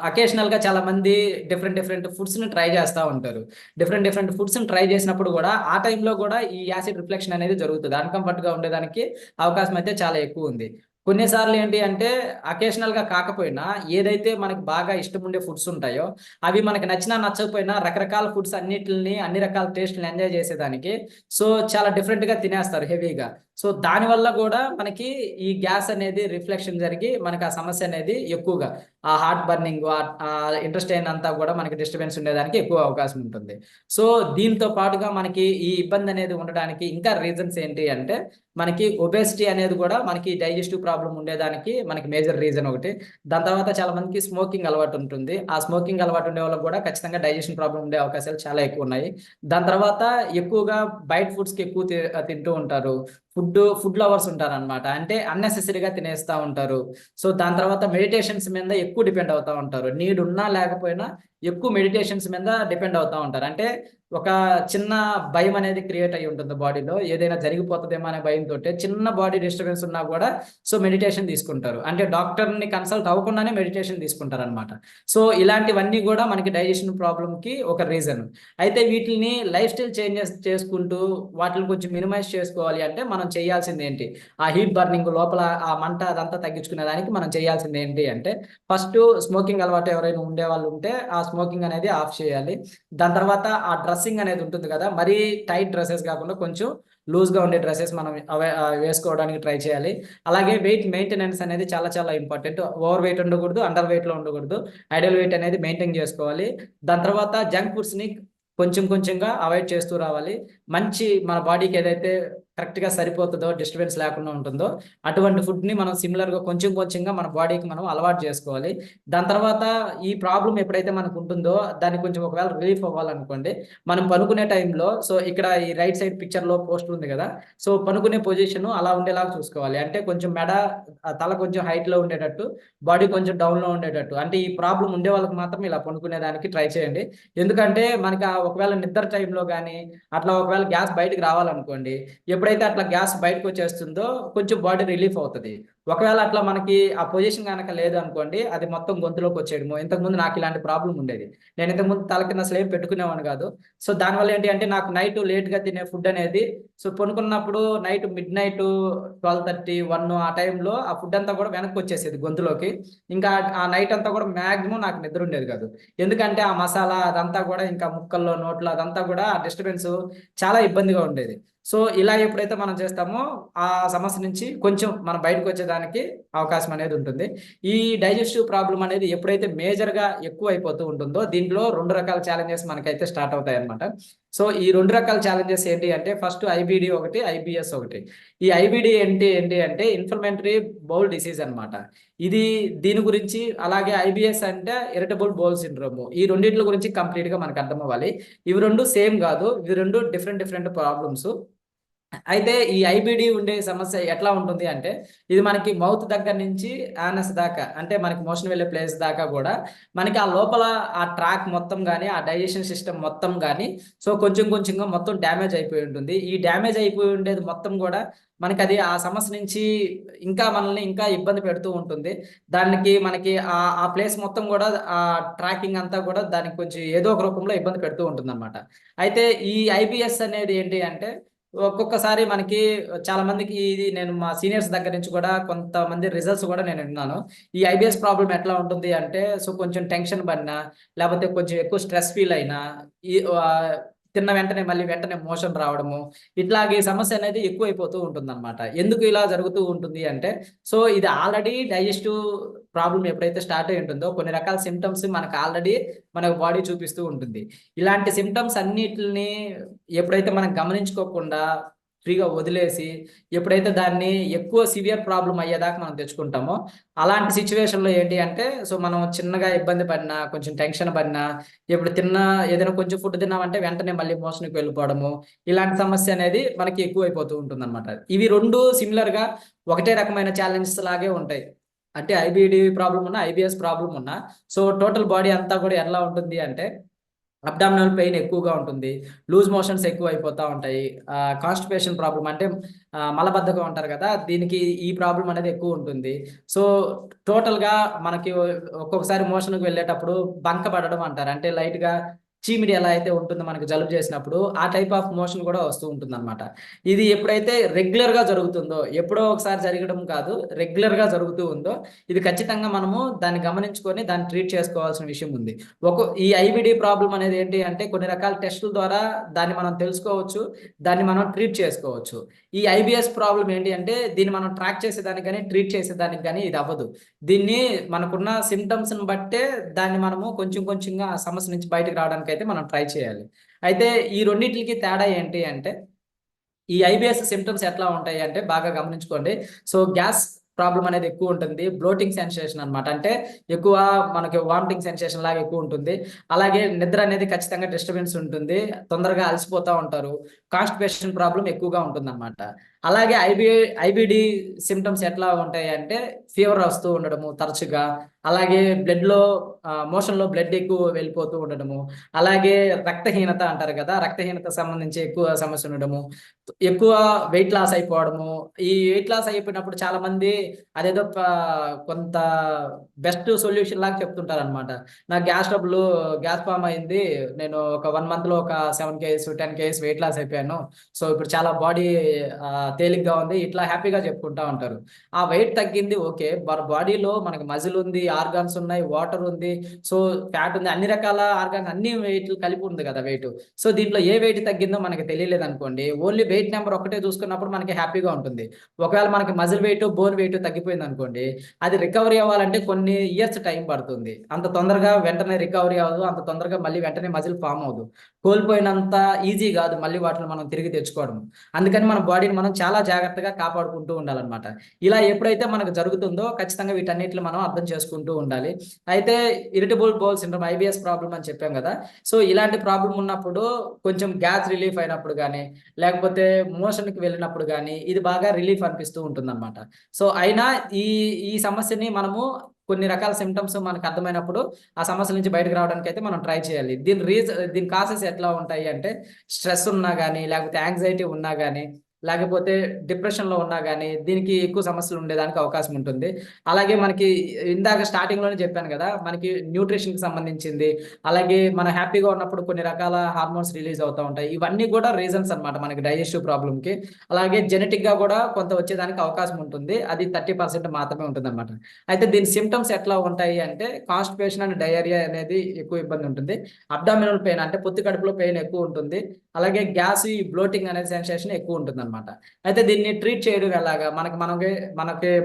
అకేషనల్ గా చాలా మంది డిఫరెంట్ ఫుడ్స్ ని ట్రై చేస్తూ ఉంటారు. డిఫరెంట్ ఫుడ్స్ ని ట్రై చేసినప్పుడు కూడా ఆ టైంలో కూడా ఈ యాసిడ్ రిఫ్లెక్షన్ అనేది జరుగుతుంది. అన్కంఫర్ట్ గా ఉండేదానికి అవకాశం అయితే చాలా ఎక్కువ ఉంది. కొన్నిసార్లు ఏంటి అంటే అకేషనల్ గా కాకపోయినా ఏదైతే మనకి బాగా ఇష్టం ఉండే ఫుడ్స్ ఉంటాయో అవి మనకి నచ్చినా నచ్చకపోయినా రకరకాల ఫుడ్స్ అన్నిటిని, అన్ని రకాల టేస్ట్ని ఎంజాయ్ చేసేదానికి సో చాలా డిఫరెంట్ గా తినేస్తారు హెవీగా. సో దానివల్ల కూడా మనకి ఈ గ్యాస్ అనేది రిఫ్లెక్షన్ జరిగి మనకి ఆ సమస్య అనేది ఎక్కువగా ఆ హార్ట్ బర్నింగ్, ఆ ఇంటెస్టైన్ అంతా కూడా మనకి డిస్టర్బెన్స్ ఉండేదానికి ఎక్కువ అవకాశం ఉంటుంది. సో దీంతో పాటుగా మనకి ఈ ఇబ్బంది అనేది ఉండడానికి ఇంకా రీజన్స్ ఏంటి అంటే మనకి ఒబేసిటీ అనేది కూడా మనకి డైజెస్టివ్ ప్రాబ్లం ఉండేదానికి మనకి మేజర్ రీజన్ ఒకటి. దాని తర్వాత చాలా మందికి స్మోకింగ్ అలవాటు ఉంటుంది. ఆ స్మోకింగ్ అలవాటు ఉండే వాళ్ళకి కూడా ఖచ్చితంగా డైజెషన్ ప్రాబ్లం ఉండే అవకాశాలు చాలా ఎక్కువ ఉన్నాయి. దాని తర్వాత ఎక్కువగా బయట ఫుడ్స్ కి ఎక్కువ తింటూ ఉంటారు. ఫుడ్ లవర్స్ ఉంటారు అనమాట. అంటే అన్నెసెసరీగా తినేస్తూ ఉంటారు. సో దాని తర్వాత మెడిటేషన్స్ మీద ఎక్కువ డిపెండ్ అవుతూ ఉంటారు. నీడ్ ఉన్నా లేకపోయినా ఎక్కువ మెడిటేషన్స్ మీద డిపెండ్ అవుతూ ఉంటారు. అంటే ఒక చిన్న భయం అనేది క్రియేట్ అయ్యి ఉంటుంది బాడీలో, ఏదైనా జరిగిపోతుందేమో అనే భయంతో చిన్న బాడీ డిస్టర్బెన్స్ ఉన్నా కూడా సో మెడిటేషన్ తీసుకుంటారు. అంటే డాక్టర్ని కన్సల్ట్ అవ్వకుండానే మెడిటేషన్ తీసుకుంటారు అనమాట. సో ఇలాంటివన్నీ కూడా మనకి డైజెషన్ ప్రాబ్లంకి ఒక రీజన్. అయితే వీటిని లైఫ్ స్టైల్ చేంజెస్ చేసుకుంటూ వాటిని కొంచెం మినిమైజ్ చేసుకోవాలి అంటే మనం చేయాల్సింది ఏంటి, ఆ హీట్ బర్నింగ్ లోపల ఆ మంట అదంతా తగ్గించుకునే దానికి మనం చేయాల్సింది ఏంటి అంటే ఫస్ట్ స్మోకింగ్ అలవాటు ఎవరైనా ఉండే వాళ్ళు ఉంటే ఆ స్మోకింగ్ అనేది ఆఫ్ చేయాలి. దాని తర్వాత ఆ డ్రెస్సింగ్ అనేది ఉంటుంది కదా, మరీ టైట్ డ్రెస్సెస్ కాకుండా కొంచెం లూజ్ గా ఉండే డ్రెస్సెస్ మనం వేసుకోవడానికి ట్రై చేయాలి. అలాగే వెయిట్ మెయింటెనెన్స్ అనేది చాలా చాలా ఇంపార్టెంట్. ఓవర్ వెయిట్ ఉండకూడదు, అండర్ వెయిట్ లో ఉండకూడదు, ఐడియల్ వెయిట్ అనేది మెయింటైన్ చేసుకోవాలి. దాని తర్వాత జంక్ ఫుడ్స్ ని కొంచెంగా అవాయిడ్ చేస్తూ రావాలి. మంచి మన బాడీకి ఏదైతే కరెక్ట్గా సరిపోతుందో, డిస్టర్బెన్స్ లేకుండా ఉంటుందో అటువంటి ఫుడ్ని మనం సిమిలర్గా కొంచెం కొంచెంగా మన బాడీకి మనం అలవాటు చేసుకోవాలి. దాని తర్వాత ఈ ప్రాబ్లం ఎప్పుడైతే మనకు ఉంటుందో దానికి కొంచెం ఒకవేళ రిలీఫ్ అవ్వాలనుకోండి, మనం పనుకునే టైంలో సో ఇక్కడ ఈ రైట్ సైడ్ పిక్చర్లో పోస్ట్ ఉంది కదా, సో పనుకునే పొజిషన్ అలా ఉండేలాగా చూసుకోవాలి. అంటే కొంచెం మెడ తల కొంచెం హైట్లో ఉండేటట్టు, బాడీ కొంచెం డౌన్లో ఉండేటట్టు. అంటే ఈ ప్రాబ్లం ఉండే వాళ్ళకి మాత్రం ఇలా పనుకునేదానికి ట్రై చేయండి. ఎందుకంటే మనకి ఒకవేళ నిద్ర టైంలో కానీ అట్లా ఒకవేళ గ్యాస్ బయటకు రావాలనుకోండి, ఎప్పుడైతే అట్లా గ్యాస్ బయటకు వచ్చేస్తుందో కొంచెం బాడీ రిలీఫ్ అవుతుంది. ఒకవేళ అట్లా మనకి ఆ పొజిషన్ కనుక లేదు అనుకోండి, అది మొత్తం గొంతులోకి వచ్చేయడము. ఇంతకుముందు నాకు ఇలాంటి ప్రాబ్లం ఉండేది. నేను ఇంతకుముందు తల కింద అసలు ఏం పెట్టుకునేవాడిని కాదు. సో దానివల్ల ఏంటి అంటే నాకు నైట్ లేట్గా తినే ఫుడ్ అనేది, సో పనుకున్నప్పుడు నైట్ మిడ్ నైట్ 12:30, 1 ఆ టైంలో ఆ ఫుడ్ అంతా కూడా వెనక్కి వచ్చేసేది గొంతులోకి. ఇంకా ఆ నైట్ అంతా కూడా మాక్సిమం నాకు నిద్ర ఉండేది కాదు. ఎందుకంటే ఆ మసాలా అదంతా కూడా ఇంకా ముక్కల్లో, నోట్లో అదంతా కూడా డిస్టర్బెన్స్ చాలా ఇబ్బందిగా ఉండేది. సో ఇలా ఎప్పుడైతే మనం చేస్తామో ఆ సమస్య నుంచి కొంచెం మనం బయటకు వచ్చేదానికి అవకాశం అనేది ఉంటుంది. ఈ డైజెస్టివ్ ప్రాబ్లం అనేది ఎప్పుడైతే మేజర్గా ఎక్కువ అయిపోతూ ఉంటుందో దీంట్లో 2 రకాల ఛాలెంజెస్ మనకైతే స్టార్ట్ అవుతాయి అనమాట. సో ఈ 2 రకాల ఛాలెంజెస్ ఏంటి అంటే ఫస్ట్ ఐబిడి ఒకటి, ఐబిఎస్ ఒకటి. ఈ ఐబిడి ఏంటి అంటే ఇన్ఫ్లమేటరీ బౌల్ డిసీజ్ అనమాట. ఇది దీని గురించి, అలాగే ఐబిఎస్ అంటే ఇరిటబుల్ బౌల్ సిండ్రోమ్. ఈ రెండింటి గురించి కంప్లీట్ గా మనకు అర్థం అవ్వాలి. ఇవి రెండు సేమ్ కాదు, ఇవి రెండు డిఫరెంట్ ప్రాబ్లమ్స్. అయితే ఈ ఐబిడి ఉండే సమస్య ఎట్లా ఉంటుంది అంటే, ఇది మనకి మౌత్ దగ్గర నుంచి యానస్ దాకా, అంటే మనకి మోషన్ వెళ్ళే ప్లేస్ దాకా కూడా మనకి ఆ లోపల ఆ ట్రాక్ మొత్తం కానీ, ఆ డైజెషన్ సిస్టమ్ మొత్తం కానీ సో కొంచెం కొంచెంగా మొత్తం డ్యామేజ్ అయిపోయి ఉంటుంది. ఈ డ్యామేజ్ అయిపోయి ఉండేది మొత్తం కూడా మనకి అది ఆ సమస్య నుంచి ఇంకా మనల్ని ఇంకా ఇబ్బంది పెడుతూ ఉంటుంది. దానికి మనకి ఆ ప్లేస్ మొత్తం కూడా ఆ ట్రాకింగ్ అంతా కూడా దానికి కొంచెం ఏదో ఒక రూపంలో ఇబ్బంది పెడుతూ ఉంటుంది అనమాట. అయితే ఈ ఐబిఎస్ అనేది ఏంటి అంటే ఒక్కొక్కసారి మనకి చాలా మందికి ఇది, నేను మా సీనియర్స్ దగ్గర నుంచి కూడా కొంతమంది రిజల్ట్స్ కూడా నేను విన్నాను. ఈ ఐబిఎస్ ప్రాబ్లం ఎట్లా ఉంటుంది అంటే, సో కొంచెం టెన్షన్ పడినా, లేకపోతే కొంచెం ఎక్కువ స్ట్రెస్ ఫీల్ అయినా, ఈ తిన్న వెంటనే మళ్ళీ వెంటనే మోషన్ రావడము, ఇట్లాగే సమస్య అనేది ఎక్కువైపోతూ ఉంటుందన్నమాట. ఎందుకు ఇలా జరుగుతూ ఉంటుంది అంటే, సో ఇది ఆల్రెడీ డైజెస్టివ్ ప్రాబ్లం ఎప్పుడైతే స్టార్ట్ అయి ఉంటుందో కొన్ని రకాల సిమ్టమ్స్ మనకు ఆల్రెడీ మన బాడీ చూపిస్తూ ఉంటుంది. ఇలాంటి సిమ్టమ్స్ అన్నిటిని ఎప్పుడైతే మనం గమనించుకోకుండా ఫ్రీగా వదిలేసి, ఎప్పుడైతే దాన్ని ఎక్కువ సివియర్ ప్రాబ్లం అయ్యేదాకా మనం తెచ్చుకుంటామో, అలాంటి సిచ్యువేషన్లో ఏంటి అంటే, సో మనం చిన్నగా ఇబ్బంది పడినా, కొంచెం టెన్షన్ పడినా, ఇప్పుడు ఏదైనా కొంచెం ఫుడ్ తిన్నామంటే వెంటనే మళ్ళీ మోషన్కి వెళ్ళిపోవడము, ఇలాంటి సమస్య అనేది మనకి ఎక్కువైపోతూ ఉంటుంది అనమాట. ఇవి రెండు సిమిలర్గా ఒకటే రకమైన ఛాలెంజెస్ లాగే ఉంటాయి. అంటే ఐబిడి ప్రాబ్లం ఉన్నా, ఐబిఎస్ ప్రాబ్లం ఉన్నా, సో టోటల్ బాడీ అంతా కూడా ఎలా ఉంటుంది అంటే అబ్డామినల్ పెయిన్ ఎక్కువగా ఉంటుంది, లూజ్ మోషన్స్ ఎక్కువ అయిపోతూ ఉంటాయి, కాన్స్టిపేషన్ ప్రాబ్లం అంటే మలబద్ధకం అంటారు కదా, దీనికి ఈ ప్రాబ్లం అనేది ఎక్కువ ఉంటుంది. సో టోటల్గా మనకి ఒక్కొక్కసారి మోషన్కి వెళ్ళేటప్పుడు బంక పడడం అంటారు, అంటే లైట్గా చీమిడి ఎలా అయితే ఉంటుందో మనకి జలుబు చేసినప్పుడు ఆ టైప్ ఆఫ్ మోషన్ కూడా వస్తూ ఉంటుంది అనమాట. ఇది ఎప్పుడైతే రెగ్యులర్గా జరుగుతుందో, ఎప్పుడో ఒకసారి జరగడం కాదు, రెగ్యులర్గా జరుగుతూ ఉందో, ఇది ఖచ్చితంగా మనము దాన్ని గమనించుకొని దాన్ని ట్రీట్ చేసుకోవాల్సిన విషయం ఉంది. ఈ ఐబిడి ప్రాబ్లం అనేది ఏంటి అంటే కొన్ని రకాల టెస్టుల ద్వారా దాన్ని మనం తెలుసుకోవచ్చు, దాన్ని మనం ట్రీట్ చేసుకోవచ్చు. ఈ ఐబిఎస్ ప్రాబ్లం ఏంటి అంటే దీన్ని మనం ట్రాక్ చేసేదానికి కానీ ట్రీట్ చేసేదానికి కానీ ఇది అవ్వదు. దీన్ని మనకున్న సిమ్టమ్స్ని బట్టే దాన్ని మనము కొంచెం కొంచెంగా ఆ సమస్య నుంచి బయటకు రావడానికి అయితే మనం ట్రై చేయాలి. అయితే ఈ రెండింటికి తేడా ఏంటి అంటే, ఈ ఐబిఎస్ సిమ్టమ్స్ ఎట్లా ఉంటాయి అంటే బాగా గమనించుకోండి. సో గ్యాస్ ప్రాబ్లం అనేది ఎక్కువ ఉంటుంది, బ్లోటింగ్ సెన్సేషన్ అనమాట, అంటే ఎక్కువ మనకి వామిటింగ్ సెన్సేషన్ లాగా ఎక్కువ ఉంటుంది. అలాగే నిద్ర అనేది ఖచ్చితంగా డిస్టర్బెన్స్ ఉంటుంది, తొందరగా అలసిపోతూ ఉంటారు, కాన్స్టిపేషన్ ప్రాబ్లం ఎక్కువగా ఉంటుంది అనమాట. అలాగే ఐబిడి సిమ్టమ్స్ ఎట్లా ఉంటాయి అంటే ఫీవర్ వస్తూ ఉండడము తరచుగా, అలాగే మోషన్లో బ్లడ్ ఎక్కువ వెళ్ళిపోతూ ఉండడము, అలాగే రక్తహీనత అంటారు కదా, రక్తహీనత సంబంధించి ఎక్కువ సమస్య ఉండడము, ఎక్కువ వెయిట్ లాస్ అయిపోవడము. ఈ వెయిట్ లాస్ అయిపోయినప్పుడు చాలా మంది అదేదో కొంత బెస్ట్ సొల్యూషన్ లాగా చెప్తుంటారు అనమాట. నాకు గ్యాస్ ఫామ్ అయింది, నేను ఒక 1 month లో ఒక 7 kgs 10 kgs వెయిట్ లాస్ అయిపోయాను, సో ఇప్పుడు చాలా బాడీ తేలిగ్గా ఉంది, ఇట్లా హ్యాపీగా చెప్పుకుంటా ఉంటారు. ఆ వెయిట్ తగ్గింది ఓకే, బాడీలో మనకి మజిల్ ఉంది, ఆర్గాన్స్ ఉన్నాయి, వాటర్ ఉంది, సో ఫ్యాట్ ఉంది, అన్ని రకాల ఆర్గాన్స్ అన్ని వెయిట్లు కలిపి ఉంది కదా వెయిట్. సో దీంట్లో ఏ వెయిట్ తగ్గిందో మనకి తెలియలేదు అనుకోండి, ఓన్లీ వెయిట్ నెంబర్ ఒకటే చూసుకున్నప్పుడు మనకి హ్యాపీగా ఉంటుంది. ఒకవేళ మనకి మజిల్ వెయిట్, బోన్ వెయిట్ తగ్గిపోయింది అనుకోండి, అది రికవరీ అవ్వాలంటే కొన్ని ఇయర్స్ టైం పడుతుంది. అంత తొందరగా వెంటనే రికవరీ అవ్వదు, అంత తొందరగా మళ్ళీ వెంటనే మజిల్ ఫామ్ అవ్వదు. కోల్పోయినంత ఈజీ కాదు మళ్ళీ వాటిని మనం తిరిగి తెచ్చుకోవడం. అందుకని మన బాడీని మనం చాలా జాగ్రత్తగా కాపాడుకుంటూ ఉండాలన్నమాట. ఇలా ఎప్పుడైతే మనకు జరుగుతుందో ఖచ్చితంగా వీటన్నిటిని మనం అర్థం చేసుకుంటూ ఉండాలి. అయితే irritable bowel syndrome, IBS problem అని చెప్పాం కదా. సో ఇలాంటి ప్రాబ్లం ఉన్నప్పుడు కొంచెం గ్యాస్ రిలీఫ్ అయినప్పుడు కానీ, లేకపోతే మోషన్కి వెళ్ళినప్పుడు కానీ ఇది బాగా రిలీఫ్ అనిపిస్తూ ఉంటుందన్నమాట. సో అయినా ఈ ఈ సమస్యని మనము కొన్ని రకాల సిమ్టమ్స్ మనకు అర్థమైనప్పుడు ఆ సమస్య నుంచి బయటకు రావడానికి అయితే మనం ట్రై చేయాలి. దీని కాసెస్ ఎట్లా ఉంటాయి అంటే, స్ట్రెస్ ఉన్నా కానీ, లేకపోతే యాంగ్జైటీ ఉన్నా కానీ, లేకపోతే డిప్రెషన్లో ఉన్నా కానీ దీనికి ఎక్కువ సమస్యలు ఉండేదానికి అవకాశం ఉంటుంది. అలాగే మనకి ఇందాక స్టార్టింగ్లోనే చెప్పాను కదా, మనకి న్యూట్రిషన్కి సంబంధించింది, అలాగే మనం హ్యాపీగా ఉన్నప్పుడు కొన్ని రకాల హార్మోన్స్ రిలీజ్ అవుతూ ఉంటాయి. ఇవన్నీ కూడా రీజన్స్ అనమాట మనకి డైజెస్టివ్ ప్రాబ్లంకి. అలాగే జెనెటిక్గా కూడా కొంత వచ్చేదానికి అవకాశం ఉంటుంది. అది 30% మాత్రమే ఉంటుంది అనమాట. అయితే దీని సిమ్టమ్స్ ఎట్లా ఉంటాయి అంటే, కాన్స్టిపేషన్ అండ్ డయేరియా అనేది ఎక్కువ ఇబ్బంది ఉంటుంది. అబ్డామినల్ పెయిన్ అంటే పొత్తి కడుపులో పెయిన్ ఎక్కువ ఉంటుంది. అలాగే గ్యాస్, ఈ బ్లోటింగ్ అనే సెన్సేషన్ ఎక్కువ ఉంటుంది అనమాట. అయితే దీన్ని ట్రీట్ చేయడం ఎలాగా,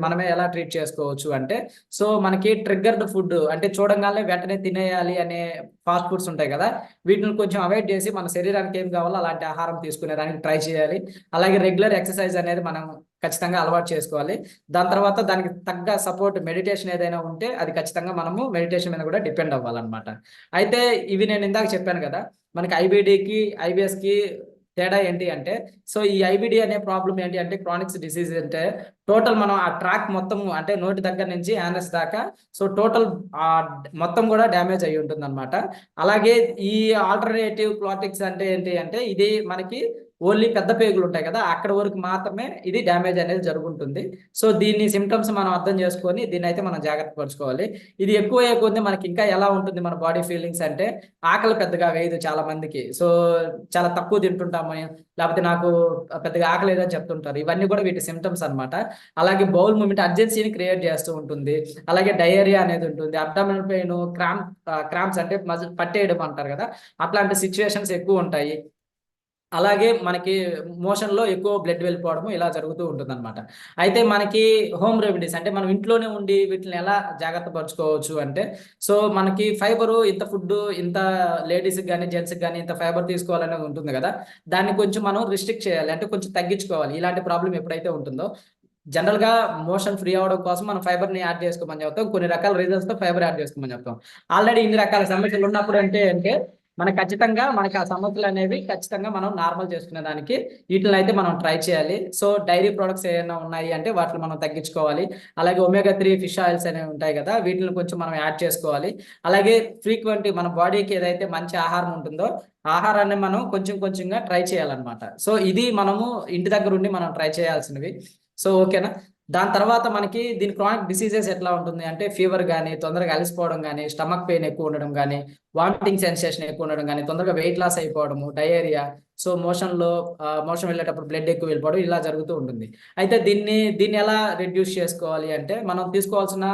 మనమే ఎలా ట్రీట్ చేసుకోవచ్చు అంటే, సో మనకి ట్రిగ్గర్డ్ ఫుడ్ అంటే చూడంగానే వెంటనే తినేయాలి అనే ఫాస్ట్ ఫుడ్స్ ఉంటాయి కదా, వీటిని కొంచెం అవాయిడ్ చేసి మన శరీరానికి ఏం కావాలో అలాంటి ఆహారం తీసుకునేదానికి ట్రై చేయాలి. అలాగే రెగ్యులర్ ఎక్సర్సైజ్ అనేది మనం ఖచ్చితంగా అలవాటు చేసుకోవాలి. దాని తర్వాత దానికి తగ్గ సపోర్ట్ మెడిటేషన్ ఏదైనా ఉంటే అది ఖచ్చితంగా మనము మెడిటేషన్ మీద కూడా డిపెండ్ అవ్వాలన్నమాట. అయితే ఇవి నేను ఇందాక చెప్పాను కదా, మనకి ఐబిడికి ఐబిఎస్కి తేడా ఏంటి అంటే, సో ఈ ఐబిడి అనే ప్రాబ్లం ఏంటి అంటే, క్రానిక్స్ డిసీజ్ అంటే టోటల్ మనం ఆ ట్రాక్ మొత్తం అంటే నోటి దగ్గర నుంచి యానస్ దాకా, సో టోటల్ మొత్తం కూడా డ్యామేజ్ అయి ఉంటుంది అనమాట. అలాగే ఈ ఆల్టర్నేటివ్ క్లాటిక్స్ అంటే ఏంటి అంటే, ఇది మనకి ఓన్లీ పెద్ద పేగులు ఉంటాయి కదా, అక్కడ వరకు మాత్రమే ఇది డ్యామేజ్ అనేది జరుగుతుంది. సో దీన్ని సిమ్టమ్స్ మనం అర్థం చేసుకొని దీన్ని అయితే మనం జాగ్రత్త పరుచుకోవాలి. ఇది ఎక్కువ కొద్ది మనకి ఇంకా ఎలా ఉంటుంది మన బాడీ ఫీలింగ్స్ అంటే, ఆకలి పెద్దగా వేయదు చాలా మందికి. సో చాలా తక్కువ తింటుంటాము, లేకపోతే నాకు పెద్దగా ఆకలి లేదని చెప్తుంటారు. ఇవన్నీ కూడా వీటి సిమ్టమ్స్ అనమాట. అలాగే బౌల్ మూమెంట్ అర్జెన్సీని క్రియేట్ చేస్తూ ఉంటుంది. అలాగే డయేరియా అనేది ఉంటుంది. అబ్డామినల్ పెయిన్, క్రాంప్స్ అంటే మజిల్ పట్టేయడం అంటారు కదా, అట్లాంటి సిచ్యువేషన్స్ ఎక్కువ ఉంటాయి. అలాగే మనకి మోషన్‌లో ఎక్కువ బ్లడ్ వెళ్ళిపోవడము ఇలా జరుగుతూ ఉంటుందన్నమాట. అయితే మనకి హోమ్ రెమెడీస్ అంటే మనం ఇంట్లోనే ఉండి వీటిని ఎలా జాగ్రత్త పరుచుకోవచ్చు అంటే, సో మనకి ఫైబరు ఇంత ఫుడ్డు, ఇంత లేడీస్‌కి గాని, జెంట్స్‌కి గాని ఇంత ఫైబర్ తీసుకోవాలనేది ఉంటుంది గదా, దాన్ని కొంచెం మనం రిస్ట్రిక్ట్ చేయాలి. అంటే కొంచెం తగ్గించుకోవాలి. ఇలాంటి ప్రాబ్లమ్ ఎప్పుడైతే ఉంటుందో, జనరల్‌గా మోషన్ ఫ్రీ అవ్వడం కోసం మనం ఫైబర్‌ని యాడ్ చేసుకోమని చెప్తాం. కొన్ని రకాల రీజన్స్‌తో ఫైబర్ యాడ్ చేసుకోమని చెప్తాం. ఆల్రెడీ ఇన్ని రకాల సమస్యలు ఉన్నప్పుడు అంటే మనకు ఖచ్చితంగా మనకి ఆ సమస్యలనేవి ఖచ్చితంగా మనం నార్మల్ చేసుకునేదానికి వీటినైతే మనం ట్రై చేయాలి. సో డైరీ ప్రొడక్ట్స్ ఏమైనా ఉన్నాయి అంటే వాటిని మనం తగ్గించుకోవాలి. అలాగే ఒమేగా 3 ఫిష్ ఆయిల్స్ అనేవి ఉంటాయి కదా, వీటిని కొంచెం మనం యాడ్ చేసుకోవాలి. అలాగే ఫ్రీక్వెంట్ మన బాడీకి ఏదైతే మంచి ఆహారం ఉంటుందో ఆహారాన్ని మనం కొంచెం కొంచెంగా ట్రై చేయాలన్నమాట. సో ఇది మనము ఇంటి దగ్గర ఉండి మనం ట్రై చేయాల్సినవి. సో ఓకేనా. దాని తర్వాత మనకి దీని క్రానిక్ డిసీజెస్ ఎట్లా ఉంటుంది అంటే, ఫీవర్ గానీ, తొందరగా అలసిపోవడం గానీ, స్టమక్ పెయిన్ ఎక్కువ ఉండడం గానీ, వామిటింగ్ సెన్సేషన్ ఎక్కువ ఉండడం గానీ, తొందరగా వెయిట్ లాస్ అయిపోవడము, డయేరియా, సో మోషన్ వెళ్ళేటప్పుడు బ్లడ్ ఎక్కువ వెళ్ళిపోవడం ఇలా జరుగుతూ ఉంటుంది. అయితే దీన్ని ఎలా రెడ్యూస్ చేసుకోవాలి అంటే, మనం తీసుకోవాల్సిన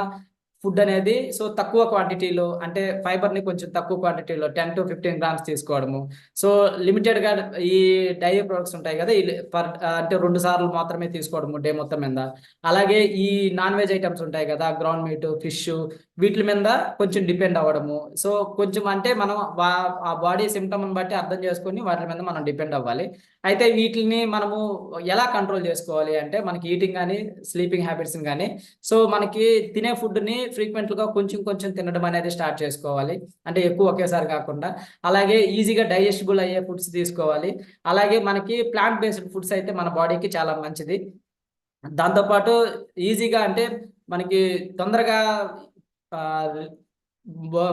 ఫుడ్ అనేది సో తక్కువ క్వాంటిటీలో అంటే ఫైబర్‌ని కొంచెం తక్కువ క్వాంటిటీలో 10-15 గ్రామ్స్ తీసుకోవడము. సో లిమిటెడ్‌గా ఈ డైరీ ప్రొడక్ట్స్ ఉంటాయి కదా, అంటే 2 సార్లు మాత్రమే తీసుకోవడము డే మొత్తం మీద. అలాగే ఈ నాన్ వెజ్ ఐటెమ్స్ ఉంటాయి కదా, గ్రౌండ్ మీట్, ఫిష్, వీటి మీద కొంచెం డిపెండ్ అవ్వడము. సో కొంచెం అంటే మనం ఆ బాడీ సిమ్టమ్‌ని బట్టి అర్థం చేసుకొని వాటి మీద మనం డిపెండ్ అవ్వాలి. అయితే వీటిని మనము ఎలా కంట్రోల్ చేసుకోవాలి అంటే, మనకి ఈటింగ్ గానీ, స్లీపింగ్ హ్యాబిట్స్‌ని గానీ, సో మనకి తినే ఫుడ్‌ని ఫ్రీక్వెంట్‌గా కొంచెం కొంచెం తినడం అనేది స్టార్ట్ చేసుకోవాలి. అంటే ఎక్కువ ఒకేసారి కాకుండా. అలాగే ఈజీగా డైజెస్టిబుల్ అయ్యే ఫుడ్స్ తీసుకోవాలి. అలాగే మనకి ప్లాంట్ బేస్డ్ ఫుడ్స్ అయితే మన బాడీకి చాలా మంచిది. దాంతో పాటు ఈజీగా అంటే మనకి తొందరగా ఆహ్,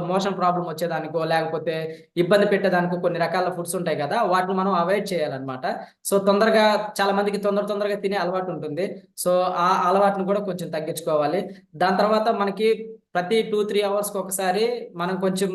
మోషన్ ప్రాబ్లమ్ వచ్చేదానికో, లేకపోతే ఇబ్బంది పెట్టేదానికో కొన్ని రకాల ఫుడ్స్ ఉంటాయి కదా, వాటిని మనం అవాయిడ్ చేయాలన్నమాట. సో తొందరగా చాలా మందికి తొందరగా తినే అలవాటు ఉంటుంది. సో ఆ అలవాటుని కూడా కొంచెం తగ్గించుకోవాలి. దాని తర్వాత మనకి ప్రతి 2-3 అవర్స్‌కి ఒకసారి మనం కొంచెం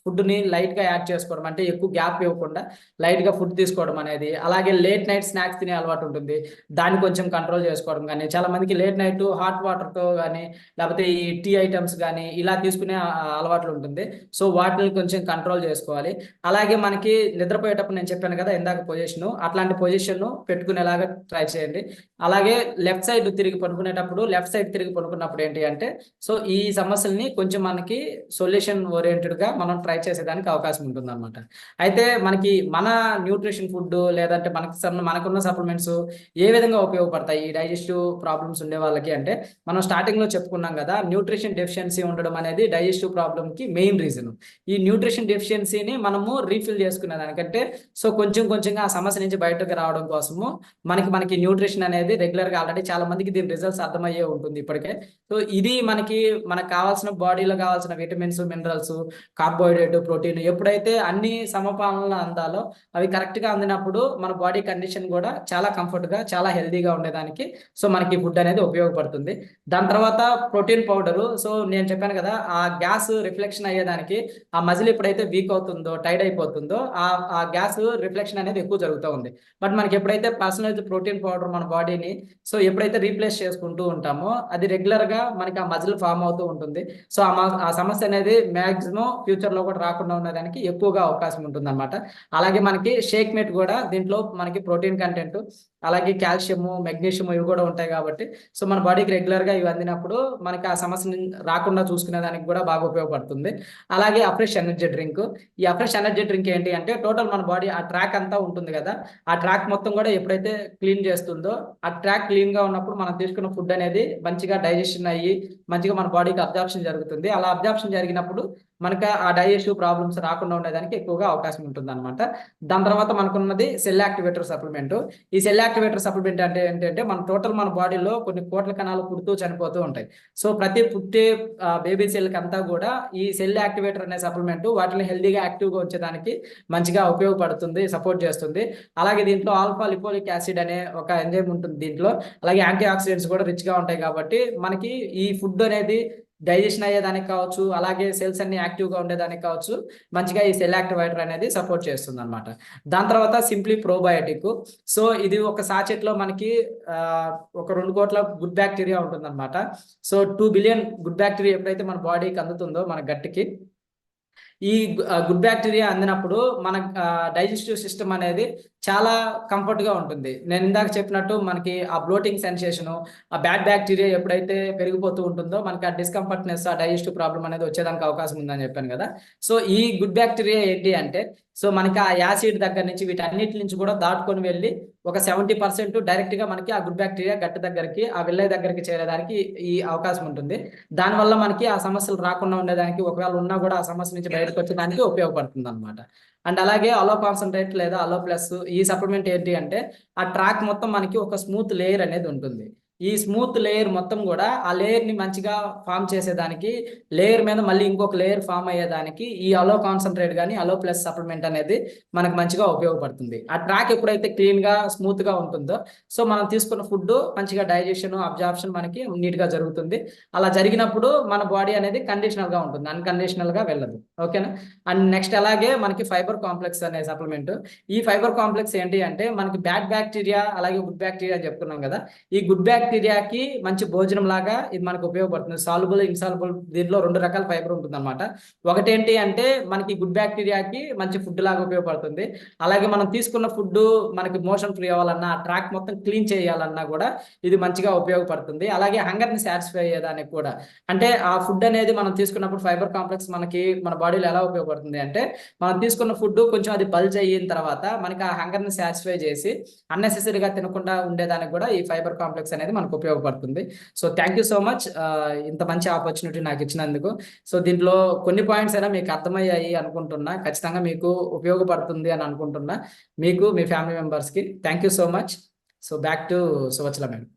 ఫుడ్‌ని లైట్‌గా యాడ్ చేసుకోవడం. అంటే ఎక్కువ గ్యాప్ ఇవ్వకుండా లైట్‌గా ఫుడ్ తీసుకోవడం అనేది. అలాగే లేట్ నైట్ స్నాక్స్ తినే అలవాటు ఉంటుంది. దాన్ని కొంచెం కంట్రోల్ చేసుకోవడం గానీ, చాలా మందికి లేట్ నైట్ హాట్ వాటర్‌తో గానీ, లేకపోతే ఈ టీ ఐటెమ్స్ గానీ, ఇలా తీసుకునే అలవాట్లు ఉంటుంది. సో వాటిని కొంచెం కంట్రోల్ చేసుకోవాలి. అలాగే మనకి నిద్రపోయేటప్పుడు నేను చెప్పాను కదా ఇందాక పొజిషను, అట్లాంటి పొజిషన్‌ను పెట్టుకునేలాగా ట్రై చేయండి. అలాగే లెఫ్ట్ సైడ్ తిరిగి పడుకున్నప్పుడు ఏంటి అంటే, సో ఈ సమస్యల్ని కొంచెం మనకి సొల్యూషన్ ఓరియెంటెడ్‌గా మనం ట్రై ప్రొవైడ్ చేసేదానికి అవకాశం ఉంటుందన్నమాట. అయితే మనకి మన న్యూట్రిషన్ ఫుడ్ లేదంటే మనకున్న సప్లిమెంట్స్ ఏ విధంగా ఉపయోగపడతాయి ఈ డైజెస్టివ్ ప్రాబ్లమ్స్ ఉండే వాళ్ళకి అంటే, మనం స్టార్టింగ్లో చెప్పుకున్నాం కదా, న్యూట్రిషన్ డెఫిషియన్సీ ఉండడం అనేది డైజెస్టివ్ ప్రాబ్లమ్కి మెయిన్ రీజన్. ఈ న్యూట్రిషన్ డెఫిషియన్సీని మనము రీఫిల్ చేసుకునే దానికంటే సో కొంచెం కొంచెంగా ఆ సమస్య నుంచి బయటకు రావడం కోసము మనకి న్యూట్రిషన్ అనేది రెగ్యులర్గా ఆల్రెడీ చాలా మందికి దీని రిజల్ట్స్ అర్థమయ్యే ఉంటుంది ఇప్పటికే. సో ఇది మనకు కావాల్సిన బాడీలో కావాల్సిన విటమిన్స్, మినరల్స్, కార్బోహైడ్రేట్, ప్రోటీన్ ఎప్పుడైతే అన్ని సమపాలనలో అందాలో అవి కరెక్ట్గా అందినప్పుడు మన బాడీ కండిషన్ కూడా చాలా కంఫర్ట్గా చాలా హెల్దీగా ఉండేదానికి సో మనకి ఫుడ్ అనేది ఉపయోగపడుతుంది. దాని తర్వాత ప్రోటీన్ పౌడరు. సో నేను చెప్పాను కదా, ఆ గ్యాస్ రిఫ్లెక్షన్ అయ్యేదానికి ఆ మజిల్ ఎప్పుడైతే వీక్ అవుతుందో, టైడ్ అయిపోతుందో ఆ గ్యాస్ రిఫ్లెక్షన్ అనేది ఎక్కువ జరుగుతూ ఉంది. బట్ మనకి ఎప్పుడైతే పర్సనలైజ్డ్ ప్రోటీన్ పౌడర్ మన బాడీని సో ఎప్పుడైతే రీప్లేస్ చేసుకుంటూ ఉంటామో అది రెగ్యులర్గా మనకి ఆ మజిల్ ఫామ్ అవుతూ ఉంటుంది. సో ఆ సమస్య అనేది మ్యాక్సిమం ఫ్యూచర్లో కూడా రాకుండా ఉండడానికి ఎక్కువగా అవకాశం ఉంటుంది అనమాట. అలాగే మనకి షేక్ మేట్ కూడా దీంట్లో మనకి ప్రోటీన్ కంటెంట్, అలాగే కాల్షియము, మెగ్నీషియం ఇవి కూడా ఉంటాయి కాబట్టి సో మన బాడీకి రెగ్యులర్గా ఇవి అందినప్పుడు మనకి ఆ సమస్యని రాకుండా చూసుకునే దానికి కూడా బాగా ఉపయోగపడుతుంది. అలాగే అఫ్రెష్ ఎనర్జీ డ్రింక్. ఈ అఫ్రెష్ ఎనర్జీ డ్రింక్ ఏంటి అంటే టోటల్ మన బాడీ ఆ ట్రాక్ అంతా ఉంటుంది కదా, ఆ ట్రాక్ మొత్తం కూడా ఎప్పుడైతే క్లీన్ చేస్తుందో ఆ ట్రాక్ క్లీన్గా ఉన్నప్పుడు మనం తీసుకున్న ఫుడ్ అనేది మంచిగా డైజెషన్ అయ్యి మంచిగా మన బాడీకి అబ్జార్ప్షన్ జరుగుతుంది. అలా అబ్జార్ప్షన్ జరిగినప్పుడు మనకు ఆ డైజెస్టివ్ ప్రాబ్లమ్స్ రాకుండా ఉండేదానికి ఎక్కువగా అవకాశం ఉంటుంది అనమాట. దాని తర్వాత మనకున్నది సెల్ యాక్టివేటర్ సప్లిమెంట్. ఈ సెల్ యాక్టివేటర్ సప్లిమెంట్ అంటే ఏంటంటే మన బాడీలో కొన్ని కోట్ల కణాలు పుడుతూ చనిపోతూ ఉంటాయి. సో ప్రతి పుట్టే బేబీ సెల్కి అంతా కూడా ఈ సెల్ యాక్టివేటర్ అనే సప్లిమెంట్ వాటిని హెల్దీగా యాక్టివ్గా ఉంచడానికి మంచిగా ఉపయోగపడుతుంది, సపోర్ట్ చేస్తుంది. అలాగే దీంట్లో ఆల్ఫా లిపోలిక్ యాసిడ్ అనే ఒక ఎంజైమ్ ఉంటుంది దీంట్లో. అలాగే యాంటీ ఆక్సిడెంట్స్ కూడా రిచ్గా ఉంటాయి కాబట్టి మనకి ఈ ఫుడ్ అనేది డైజెషన్ అయ్యేదానికి కావచ్చు, అలాగే సెల్స్ అన్ని యాక్టివ్గా ఉండేదానికి కావచ్చు, మంచిగా ఈ సెల్ యాక్టివేటర్ అనేది సపోర్ట్ చేస్తుంది అనమాట. దాని తర్వాత సింప్లీ ప్రోబయోటిక్. సో ఇది ఒక సాచెట్లో మనకి ఒక 2 కోట్ల గుడ్ బ్యాక్టీరియా ఉంటుందన్నమాట. సో 2 బిలియన్ గుడ్ బ్యాక్టీరియా ఎప్పుడైతే మన బాడీకి అందుతుందో మన గట్టికి, ఈ గుడ్ బ్యాక్టీరియా అందినప్పుడు మన డైజెస్టివ్ సిస్టమ్ అనేది చాలా కంఫర్ట్గా ఉంటుంది. నేను ఇందాక చెప్పినట్టు మనకి ఆ బ్లోటింగ్ సెన్సేషను, ఆ బ్యాడ్ బ్యాక్టీరియా ఎప్పుడైతే పెరిగిపోతూ ఉంటుందో మనకి ఆ డిస్కంఫర్ట్నెస్, ఆ డైజెస్టివ్ ప్రాబ్లం అనేది వచ్చేదానికి అవకాశం ఉందని చెప్పాను కదా. సో ఈ గుడ్ బ్యాక్టీరియా ఏంటి అంటే సో మనకి ఆ యాసిడ్ దగ్గర నుంచి వీటన్నిటి నుంచి కూడా దాటుకొని వెళ్ళి ఒక 70% డైరెక్ట్గా మనకి ఆ గుడ్ బ్యాక్టీరియా గట్టి దగ్గరికి, ఆ విల్లై దగ్గరికి చేరేదానికి ఈ అవకాశం ఉంటుంది. దానివల్ల మనకి ఆ సమస్యలు రాకుండా ఉండేదానికి, ఒకవేళ ఉన్నా కూడా ఆ సమస్య నుంచి బయటకు వచ్చేదానికి ఉపయోగపడుతుంది అనమాట. అండ్ అలాగే అలో కాన్సన్ట్రేట్ లేదా అలో ప్లస్ ఈ సప్లిమెంట్ ఏంటి అంటే ఆ ట్రాక్ మొత్తం మనకి ఒక స్మూత్ లేయర్ అనేది ఉంటుంది. ఈ స్మూత్ లేయర్ మొత్తం కూడా ఆ లేయర్ని మంచిగా ఫామ్ చేసేదానికి, లేయర్ మీద మళ్ళీ ఇంకొక లేయర్ ఫామ్ అయ్యేదానికి ఈ అలో కాన్సన్ట్రేట్ కానీ అలో ప్లస్ సప్లిమెంట్ అనేది మనకు మంచిగా ఉపయోగపడుతుంది. ఆ ట్రాక్ ఎప్పుడైతే క్లీన్గా స్మూత్గా ఉంటుందో సో మనం తీసుకున్న ఫుడ్ మంచిగా డైజెషన్, అబ్జార్ప్షన్ మనకి నీట్గా జరుగుతుంది. అలా జరిగినప్పుడు మన బాడీ అనేది కండిషనల్గా ఉంటుంది, అన్కండిషనల్గా వెళ్ళదు. ఓకేనా. అండ్ నెక్స్ట్ అలాగే మనకి ఫైబర్ కాంప్లెక్స్ అనే సప్లిమెంట్. ఈ ఫైబర్ కాంప్లెక్స్ ఏంటి అంటే మనకి బ్యాడ్ బ్యాక్టీరియా అలాగే గుడ్ బ్యాక్టీరియా చెప్పుకున్నాం కదా, ఈ గుడ్ బ్యాక్టీరియాకి మంచి భోజనం లాగా ఇది మనకు ఉపయోగపడుతుంది. సాల్యుబుల్, ఇన్సాల్యుబుల్, దీంట్లో 2 రకాల ఫైబర్ ఉంటుంది అనమాట. ఒకటేంటి అంటే మనకి గుడ్ బ్యాక్టీరియాకి మంచి ఫుడ్ లాగా ఉపయోగపడుతుంది. అలాగే మనం తీసుకున్న ఫుడ్ మనకి మోషన్ ఫ్రీ అవ్వాలన్నా, ట్రాక్ మొత్తం క్లీన్ చేయాలన్నా కూడా ఇది మంచిగా ఉపయోగపడుతుంది. అలాగే హంగర్ని సాటిస్ఫై అయ్యేదానికి కూడా, అంటే ఆ ఫుడ్ అనేది మనం తీసుకున్నప్పుడు ఫైబర్ కాంప్లెక్స్ మనకి మన బాడీలో ఎలా ఉపయోగపడుతుంది అంటే మనం తీసుకున్న ఫుడ్ కొంచెం అది బల్జ్ అయిన తర్వాత మనకి ఆ హంగర్ని సాటిస్ఫై చేసి అన్నెసెసరీగా తినకుండా ఉండేదానికి కూడా ఈ ఫైబర్ కాంప్లెక్స్ అనేది మనకు ఉపయోగపడుతుంది. So thank you so much ఇంత మంచి ఆపర్చునిటీ నాకు ఇచ్చినందుకు. సో దీంట్లో కొన్ని పాయింట్స్ అయినా మీకు అర్థమయ్యాయి అనుకుంటున్నా, ఖచ్చితంగా మీకు ఉపయోగపడుతుంది అని అనుకుంటున్నా, మీకు మీ ఫ్యామిలీ మెంబర్స్కి. Thank you so much. So back to Suvatsala madam.